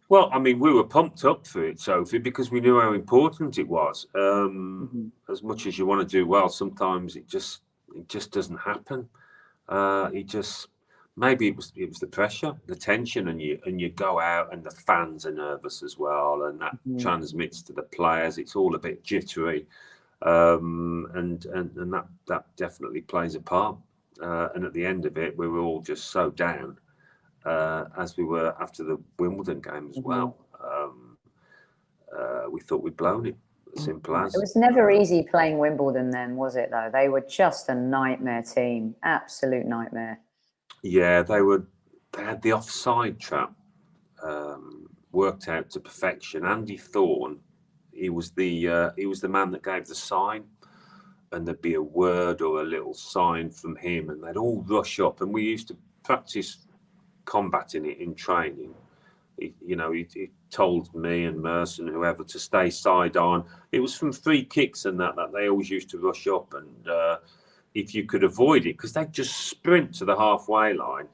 Well, I mean, we were pumped up for it, Sophie, because we knew how important it was. As much as you want to do well, sometimes it just doesn't happen. Maybe it was the pressure, the tension, and you go out and the fans are nervous as well, and that transmits to the players. It's all a bit jittery, and that definitely plays a part. And at the end of it, we were all just so down, as we were after the Wimbledon game as well. We thought we'd blown it. Simple as. It was never easy playing Wimbledon then, was it, though? They were just a nightmare team. Absolute nightmare. Yeah, they had the offside trap worked out to perfection. Andy Thorne, he was the man that gave the sign, and there'd be a word or a little sign from him, and they'd all rush up. And we used to practice combating it in training. He told me and Merson, whoever, to stay side on. It was from free kicks and that they always used to rush up, and if you could avoid it, because they'd just sprint to the halfway line,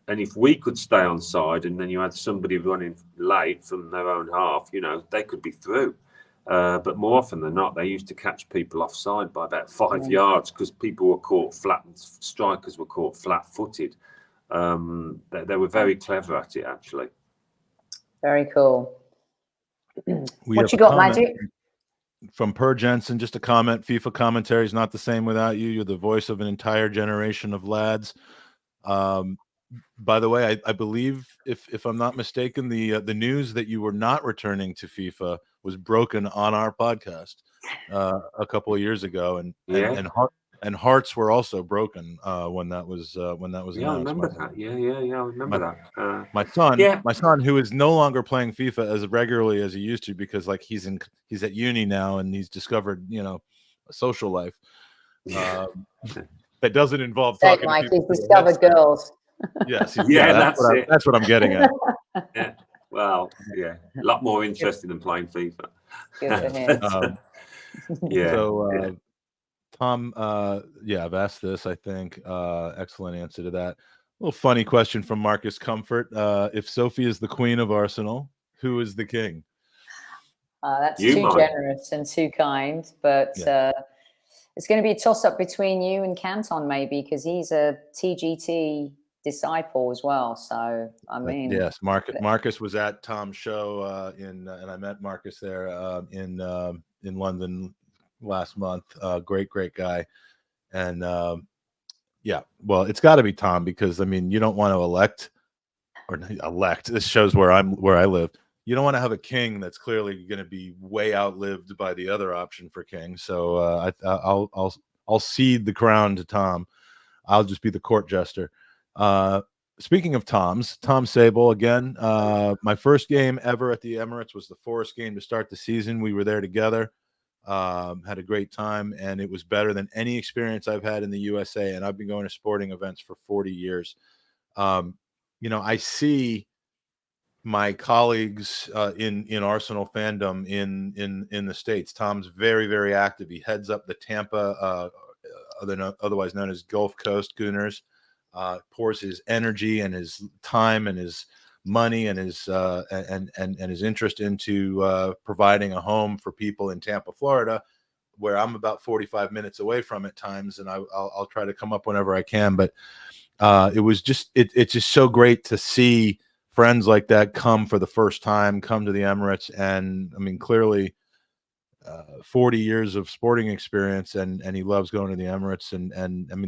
and if we could stay on side, and then you had somebody running late from their own half, they could be through. But more often than not, they used to catch people offside by about 5 yards, because people were caught flat, strikers were caught flat-footed. They were very clever at it, actually. Very cool. What you got, Magic? From Per Jensen, just a comment. FIFA commentary is not the same without you. You're the voice of an entire generation of lads. By the way, I believe, if I'm not mistaken, the news that you were not returning to FIFA was broken on our podcast a couple of years ago, and hearts were also broken when that was announced. I remember that. Yeah, I remember that. My son, who is no longer playing FIFA as regularly as he used to, because he's at uni now and he's discovered a social life that doesn't involve talking. Like he's discovered girls. Yes, that's what I'm getting at. Yeah. Well, a lot more interesting than playing FIFA. Good for him. So. Tom, I've asked this, I think. Excellent answer to that. A little funny question from Marcus Comfort. If Sophie is the queen of Arsenal, who is the king? That's too generous and too kind, but it's going to be a toss-up between you and Canton, maybe, because he's a TGT disciple as well. So, I mean... Yes, Marcus was at Tom's show, and I met Marcus there in London last month. Great guy. And well, it's got to be Tom, because you don't want to elect, this shows where I live, you don't want to have a king that's clearly going to be way outlived by the other option for king. So I'll cede the crown to Tom. I'll just be the court jester. Speaking of Toms, Tom Sable again. My first game ever at the Emirates was the Forest game to start the season. We were there together. Had a great time, and it was better than any experience I've had in the USA. And I've been going to sporting events for 40 years. I see my colleagues in Arsenal fandom in the States. Tom's very, very active. He heads up the Tampa, otherwise known as Gulf Coast Gooners. Pours his energy and his time and his money and his and his interest into providing a home for people in Tampa, Florida, where I'm about 45 minutes away from at times, and I'll try to come up whenever I can. But it's just so great to see friends like that come for the first time, come to the Emirates, and clearly 40 years of sporting experience, and he loves going to the Emirates, and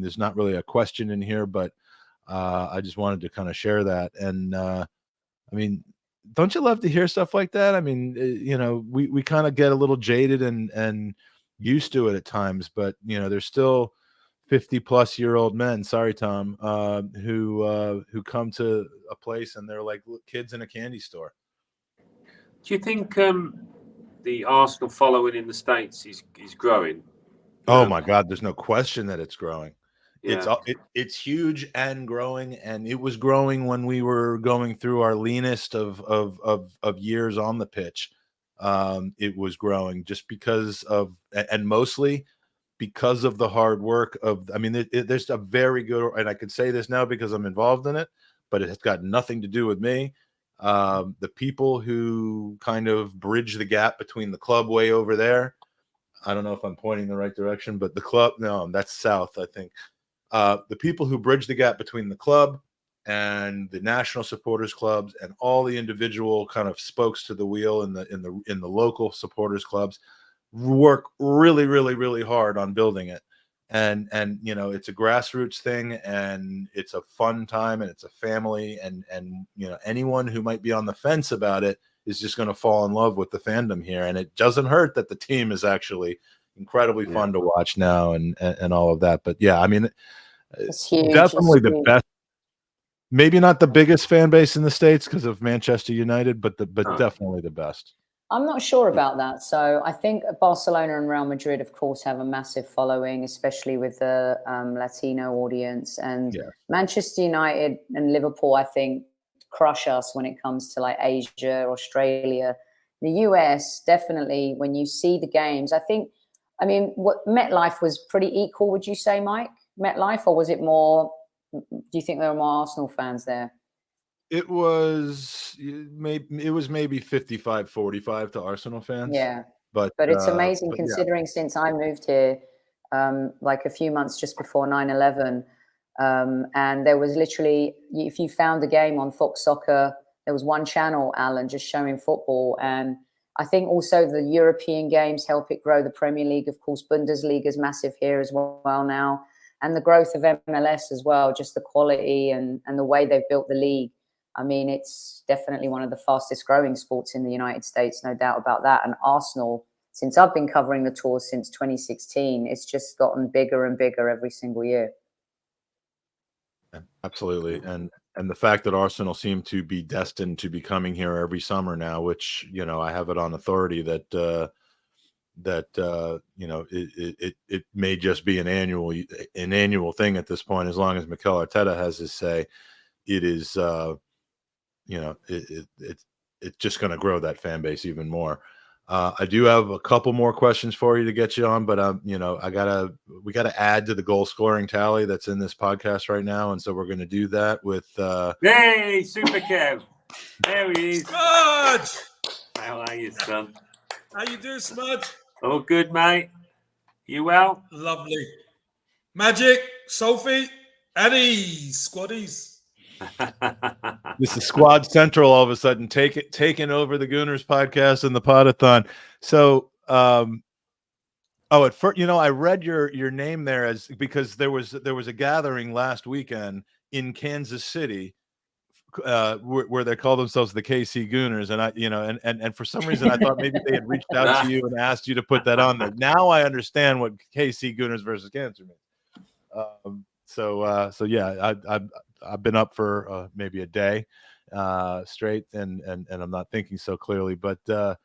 there's not really a question in here, but I just wanted to kind of share that. And don't you love to hear stuff like that? We kind of get a little jaded and used to it at times, but there's still 50-plus-year-old men. Sorry, Tom, who come to a place and they're like kids in a candy store. Do you think the Arsenal following in the States is growing? Oh my God, there's no question that it's growing. Yeah. It's huge and growing, and it was growing when we were going through our leanest of years on the pitch. It was growing just because of, and mostly because of the hard work of, I mean, there's a very good, and I can say this now because I'm involved in it, but it has got nothing to do with me. The people who kind of bridge the gap between the club way over there, I don't know if I'm pointing the right direction, but the club, no, that's south, I think. The people who bridge the gap between the club and the national supporters clubs and all the individual kind of spokes to the wheel in the local supporters clubs work really, really, really hard on building it. And you know, it's a grassroots thing, and it's a fun time, and it's a family, and you know, anyone who might be on the fence about it is just going to fall in love with the fandom here. And it doesn't hurt that the team is actually incredibly fun to watch now, and all of that. But yeah, I mean, it's huge. Definitely the best. Maybe not the biggest fan base in the States because of Manchester United, but definitely the best. I'm not sure about that. So I think Barcelona and Real Madrid, of course, have a massive following, especially with the Latino audience. And Manchester United and Liverpool, I think, crush us when it comes to like Asia, Australia. The US, definitely, when you see the games, I mean, what MetLife was pretty equal, would you say, Mike? MetLife, or was it more, do you think there were more Arsenal fans there? It was maybe 55-45 to Arsenal fans. Yeah, but it's amazing considering since I moved here, like a few months just before 9/11, and there was literally, if you found a game on Fox Soccer, there was one channel, Alan, just showing football. And I think also the European games help it grow. The Premier League, of course, Bundesliga is massive here as well now, and the growth of MLS as well, just the quality and the way they've built the league. I mean, it's definitely one of the fastest growing sports in the United States, no doubt about that. And Arsenal, since I've been covering the tour since 2016, it's just gotten bigger and bigger every single year. Absolutely. And the fact that Arsenal seem to be destined to be coming here every summer now, which, you know, I have it on authority that you know, it may just be an annual thing at this point, as long as Mikel Arteta has his say. It is you know, it's just going to grow that fan base even more. I do have a couple more questions for you to get you on, but you know, we gotta add to the goal scoring tally that's in this podcast right now, and so we're going to do that with hey, Super Kev, there he is. Smudge, how are you, son? How you doing, Smudge? All good, mate. You well? Lovely. Magic, Sophie, Annie, squaddies. This is Squad Central all of a sudden taking over the Gooners podcast and the Podathon. So at first, you know, I read your name there because there was a gathering last weekend in Kansas City where they call themselves the KC Gooners, and I, you know, and for some reason I thought maybe they had reached out to you and asked you to put that on there. Now I understand what KC Gooners versus Cancer means. So yeah, I've been up for maybe a day straight, and I'm not thinking so clearly. But look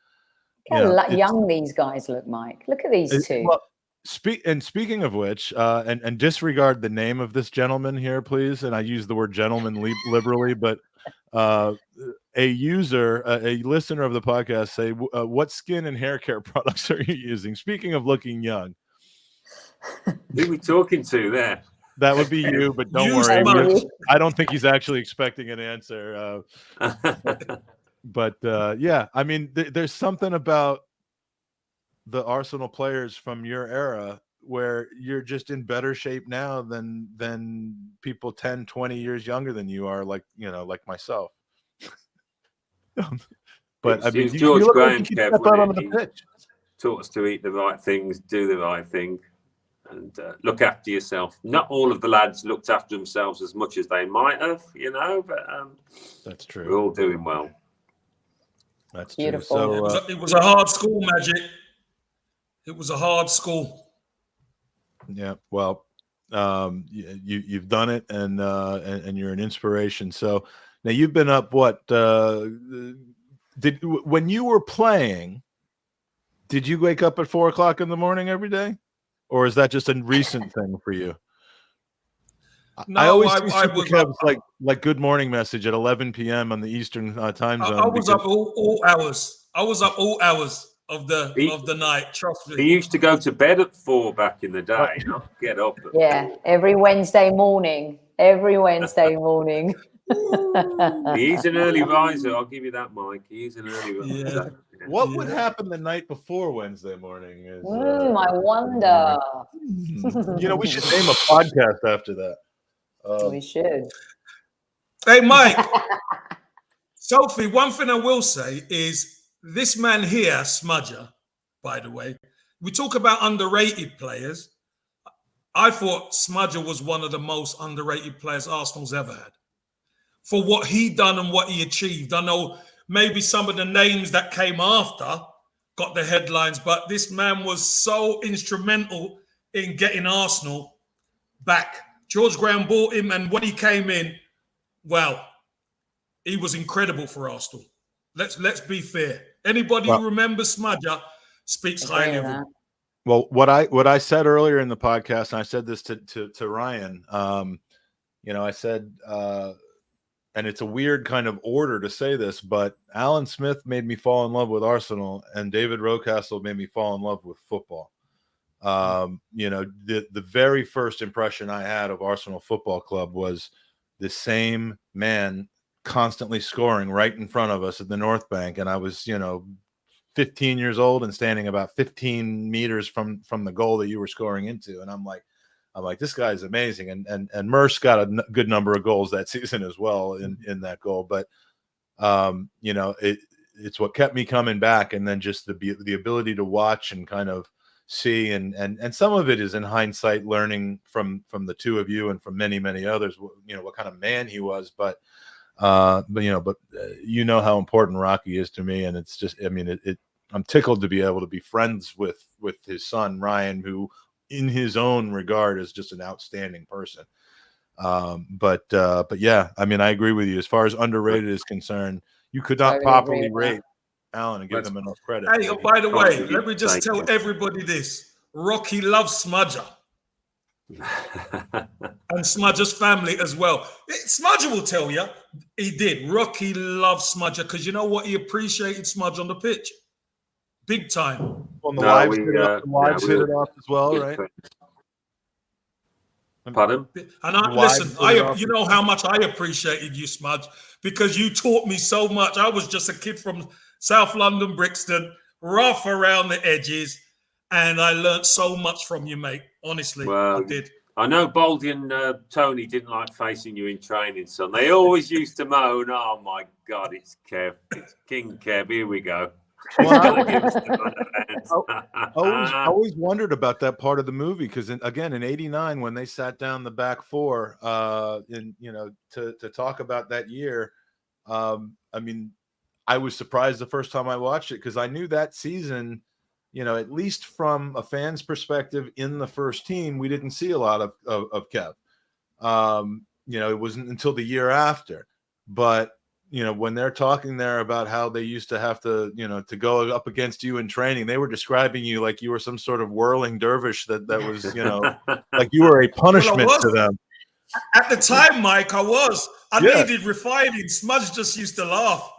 how young these guys look, Mike. Look at these two. Well, speaking of which, and disregard the name of this gentleman here, please. And I use the word gentleman liberally, but a listener of the podcast say, what skin and hair care products are you using? Speaking of looking young. Who are we talking to there? That would be you, but don't worry. I don't think he's actually expecting an answer. But yeah, I mean, there's something about the Arsenal players from your era where you're just in better shape now than people 10, 20 years younger than you are, like, you know, like myself. But I mean, George Graham, Kev, taught us to eat the right things, do the right thing, and look after yourself. Not all of the lads looked after themselves as much as they might have, you know, but that's true. We're all doing well. That's beautiful. True. So, it was a hard school, Magic. It was a hard school. Yeah, well, You've done it, and you're an inspiration. So now you've been up. What when you were playing? Did you wake up at 4 o'clock in the morning every day, or is that just a recent thing for you? No, I always see I Super was Cubs up. like good morning message at 11 p.m. on the Eastern time zone. I was up all hours. I was up all hours of the night. Trust me. He used to go to bed at 4 back in the day, not get up. Yeah, every Wednesday morning. Every Wednesday morning. He's an early riser. I'll give you that, Mike. He's an early riser. Yeah. What would happen the night before Wednesday morning? Is, I wonder. We should name a podcast after that. We should. Hey, Mike. Sophie, one thing I will say is this man here, Smudger, by the way, we talk about underrated players. I thought Smudger was one of the most underrated players Arsenal's ever had. For what he done and what he achieved. I know maybe some of the names that came after got the headlines, but this man was so instrumental in getting Arsenal back. George Graham bought him, and when he came in, well, he was incredible for Arsenal. Let's be fair. Anybody who remembers Smudger speaks highly of him. Well, what I said earlier in the podcast, and I said this to Ryan, I said, and it's a weird kind of order to say this, but Alan Smith made me fall in love with Arsenal, and David Rocastle made me fall in love with football. The very first impression I had of Arsenal Football Club was the same man constantly scoring right in front of us at the North Bank, and I was 15 years old and standing about 15 meters from the goal that you were scoring into, and I'm like, this guy is amazing, and Merce got a good number of goals that season as well in that goal, but it's what kept me coming back, and then just the ability to watch and kind of see, and some of it is in hindsight, learning from the two of you and from many others, what kind of man he was, but you know how important Rocky is to me, and it's just, I'm tickled to be able to be friends with his son Ryan, who in his own regard is just an outstanding person. But yeah, I agree with you as far as underrated is concerned. You could not properly rate Alan and give him enough credit. Hey, by the way, let me just tell everybody this: Rocky loves Smudger. And Smudger's family as well. Smudger will tell you he did. Rocky loves Smudger because you know what? He appreciated Smudger on the pitch. Big time. Well, the wives hit it off as well, right? Pardon? And listen, you know how much I appreciated you, Smudge, because you taught me so much. I was just a kid from South London, Brixton, rough around the edges, and I learned so much from you, mate. Honestly, I did. I know Baldy and Tony didn't like facing you in training, son. They always used to moan, "Oh my God, it's Kev, it's King Kev. Here we go." I always wondered about that part of the movie because, again, in '89, when they sat down the back four, to talk about that year, I was surprised the first time I watched it because I knew that season, at least from a fan's perspective, in the first team, we didn't see a lot of Kev. It wasn't until the year after, but. When they're talking there about how they used to have to, to go up against you in training, they were describing you like you were some sort of whirling dervish that was, like you were a punishment to them. At the time, Mike, I needed refining. Smudge just used to laugh.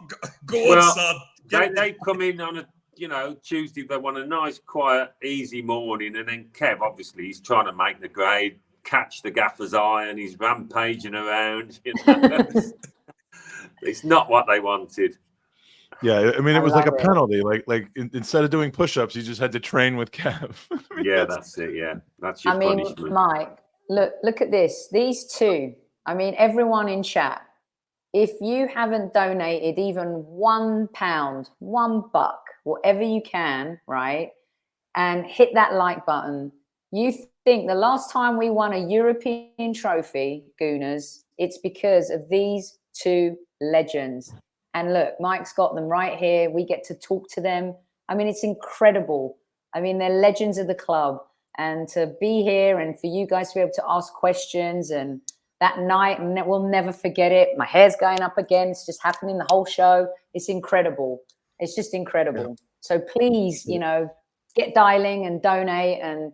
Go on, son. They come in on a, Tuesday, they want a nice, quiet, easy morning. And then Kev, obviously, he's trying to make the grade, catch the gaffer's eye, and he's rampaging around. It's not what they wanted. Yeah, it was like a penalty. Like instead of doing push-ups, you just had to train with Kev. That's it. Yeah, that's your punishment. Mike, look at this. These two. Everyone in chat. If you haven't donated even £1, $1, whatever you can, right, and hit that like button, you think the last time we won a European trophy, Gooners, it's because of these two legends. And look, Mike's got them right here. We get to talk to them. It's incredible. They're legends of the club. and to be here and for you guys to be able to ask questions. And that night, we'll never forget it. My hair's going up again. It's just happening the whole show. It's incredible. It's just incredible. Yeah. So please, you know, get dialing and donate and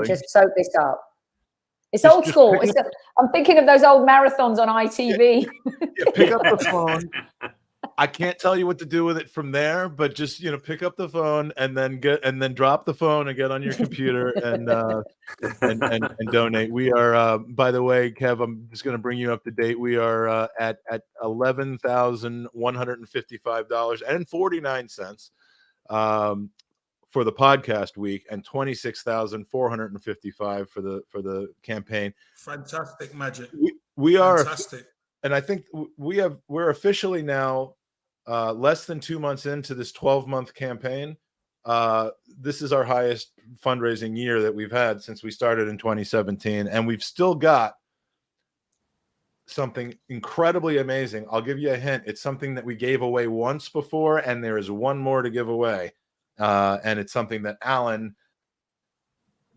just soak this up. It's old school. I'm thinking of those old marathons on ITV. Pick up the phone. I can't tell you what to do with it from there, but just, you know, pick up the phone and then drop the phone and get on your computer and donate. We are, by the way, Kev, I'm just going to bring you up to date. We are at $11,155.49 for the podcast week, and $26,455 for the campaign. Fantastic magic. We are fantastic, and I think we're officially now less than 2 months into this 12-month campaign. This is our highest fundraising year that we've had since we started in 2017, and we've still got something incredibly amazing. I'll give you a hint. It's something that we gave away once before, and there is one more to give away. And it's something that Alan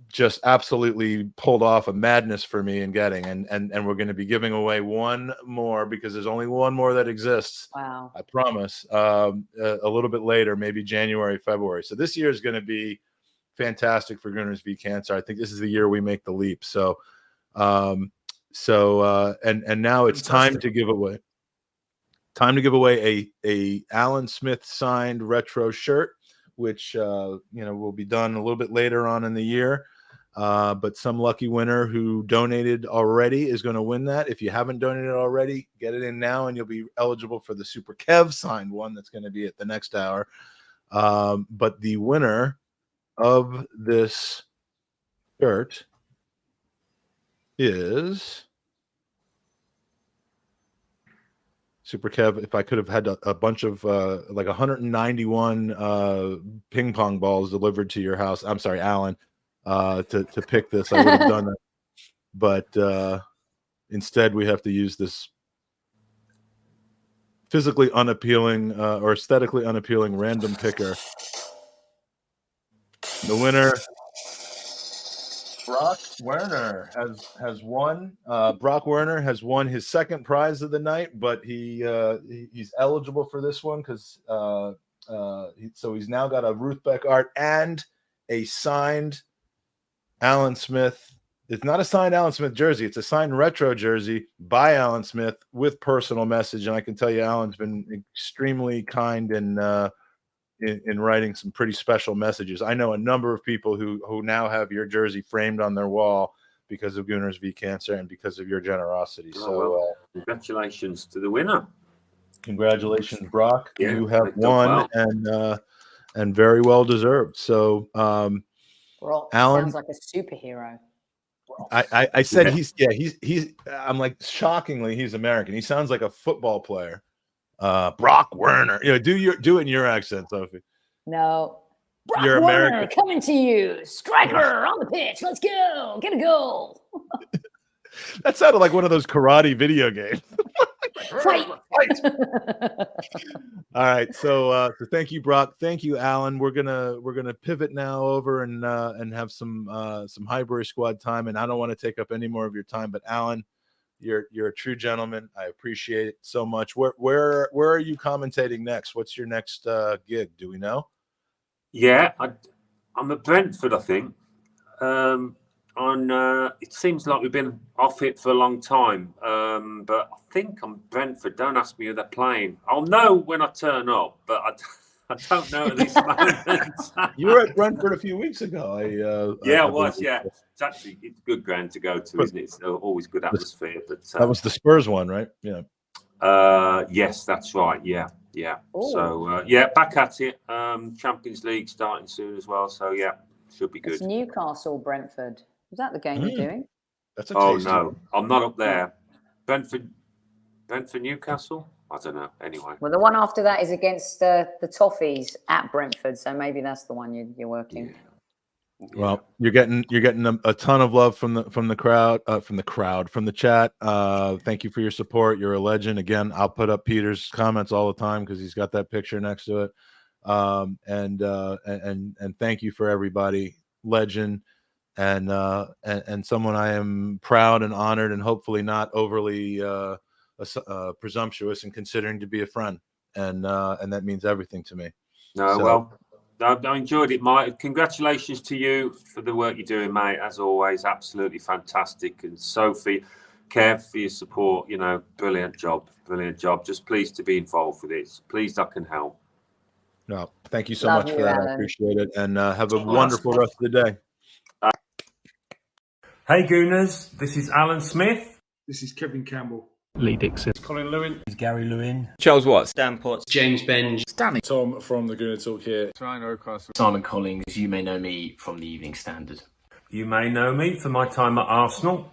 just absolutely pulled off a madness for me in getting, and we're going to be giving away one more because there's only one more that exists. Wow. I promise. A little bit later, maybe January, February. So this year is going to be fantastic for Gooners v Cancer. I think this is the year we make the leap. So, and now it's time to give away. Time to give away a Alan Smith signed retro shirt, which will be done a little bit later on in the year. But some lucky winner who donated already is going to win that. If you haven't donated already, get it in now, and you'll be eligible for the Super Kev signed one that's going to be at the next hour. But the winner of this shirt is Super Kev. If I could have had a bunch of like 191 ping pong balls delivered to your house, I'm sorry, Alan, to pick this, I would have done it. But instead, we have to use this physically unappealing or aesthetically unappealing random picker. The winner, Brock Werner, has won. Brock Werner has won his second prize of the night, but he's eligible for this one because so he's now got a Ruth Beck art and a signed Alan Smith. It's not a signed Alan Smith jersey; it's a signed retro jersey by Alan Smith with personal message. And I can tell you, Alan's been extremely kind in writing some pretty special messages. I know a number of people who now have your jersey framed on their wall because of Gooners v Cancer and because of your generosity. Congratulations to the winner. Congratulations, Brock. Yeah, you have won, and very well deserved. So, Brock Alan sounds like a superhero. I said he's I'm like, shockingly, he's American. He sounds like a football player. Brock Werner. Do it in your accent, Sophie. No. Brock You're Werner American. coming to you. Striker on the pitch. Let's go. Get a goal. That sounded like one of those karate video games. Fight. All right. So thank you, Brock. Thank you, Alan. We're gonna pivot now over and have some Highbury squad time. And I don't want to take up any more of your time, but Alan, you're a true gentleman. I appreciate it so much. Where are you commentating next? What's your next gig? Do we know? Yeah, I'm at Brentford, I think. It seems like we've been off it for a long time, but I think I'm Brentford. Don't ask me who they're playing. I'll know when I turn up, but I don't know at this moment. You were at Brentford a few weeks ago. I was. Yeah, it's good ground to go to, isn't it? It's always good atmosphere. But that was the Spurs one, right? Yeah. Yes, that's right. Yeah. Ooh. So back at it. Champions League starting soon as well. So yeah, should be good. It's Newcastle, Brentford. Is that the game you're doing? That's a oh tasty no, one. I'm not up there. Brentford, Newcastle. I don't know. Anyway. Well, the one after that is against the Toffees at Brentford, so maybe that's the one you're working. Yeah. Well, you're getting a ton of love from the crowd, from the chat. Thank you for your support. You're a legend. Again, I'll put up Peter's comments all the time because he's got that picture next to it. And thank you for everybody legend, and someone I am proud and honored, and hopefully not overly presumptuous in considering to be a friend, and that means everything to me. I enjoyed it, Mike. Congratulations to you for the work you're doing, mate. As always, absolutely fantastic. And Sophie, Kev, for your support. You know, brilliant job. Just pleased to be involved with it. Pleased I can help. No, thank you so much for that. Alan. I appreciate it, and have a wonderful rest of the day. Hey Gooners, this is Alan Smith. This is Kevin Campbell. Lee Dixon. Colin Lewin. It's Gary Lewin. Charles Watts. Dan Potts. James Benge. Danny. Tom from the Gooner Talk here. Ryan Oakcastle. Simon Collins, you may know me from the Evening Standard. You may know me for my time at Arsenal.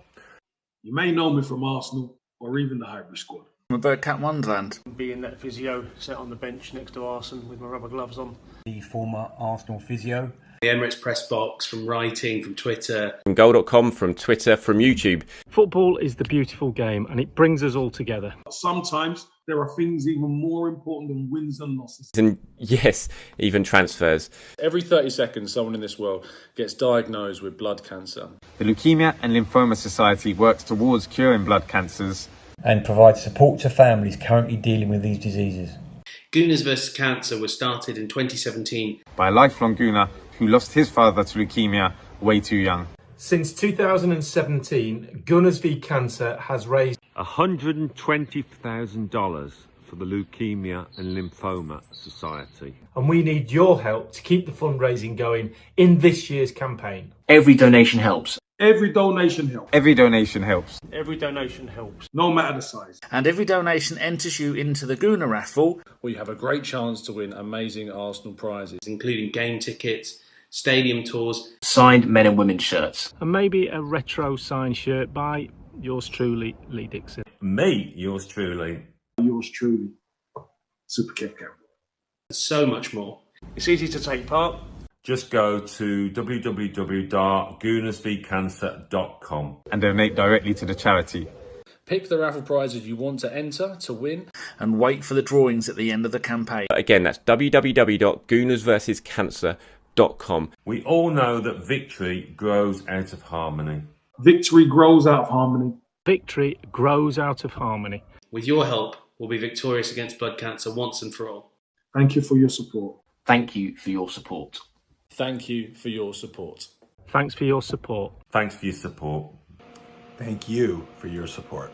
You may know me from Arsenal or even the Highbury squad. I'm a Birdcat Wonderland. Being that physio, sat on the bench next to Arsenal with my rubber gloves on. The former Arsenal physio. The Emirates press box, from writing, from Twitter. From goal.com, from Twitter, from YouTube. Football is the beautiful game and it brings us all together. Sometimes there are things even more important than wins and losses. And yes, even transfers. Every 30 seconds, someone in this world gets diagnosed with blood cancer. The Leukemia and Lymphoma Society works towards curing blood cancers and provides support to families currently dealing with these diseases. Gooners vs Cancer was started in 2017 by a lifelong Gooner who lost his father to leukemia way too young. Since 2017, Gooners v Cancer has raised $120,000 for the Leukemia and Lymphoma Society. And we need your help to keep the fundraising going in this year's campaign. Every donation helps. Every donation helps. Every donation helps. Every donation helps. No matter the size. And every donation enters you into the Gooner raffle, where you have a great chance to win amazing Arsenal prizes, including game tickets, stadium tours, signed men and women shirts, and maybe a retro signed shirt by yours truly, Lee Dixon. Me, yours truly. Yours truly, Super Kev Campbell. So much more. It's easy to take part. Just go to www.goonersvcancer.com and donate directly to the charity. Pick the raffle prizes you want to enter to win, and wait for the drawings at the end of the campaign. Again, that's www.goonersversuscancer.com. We all know that victory grows out of harmony. Victory grows out of harmony. Victory grows out of harmony. With your help, we'll be victorious against blood cancer once and for all. Thank you for your support. Thank you for your support. Thank you for your support. Thanks for your support. Thanks for your support. Thank you for your support.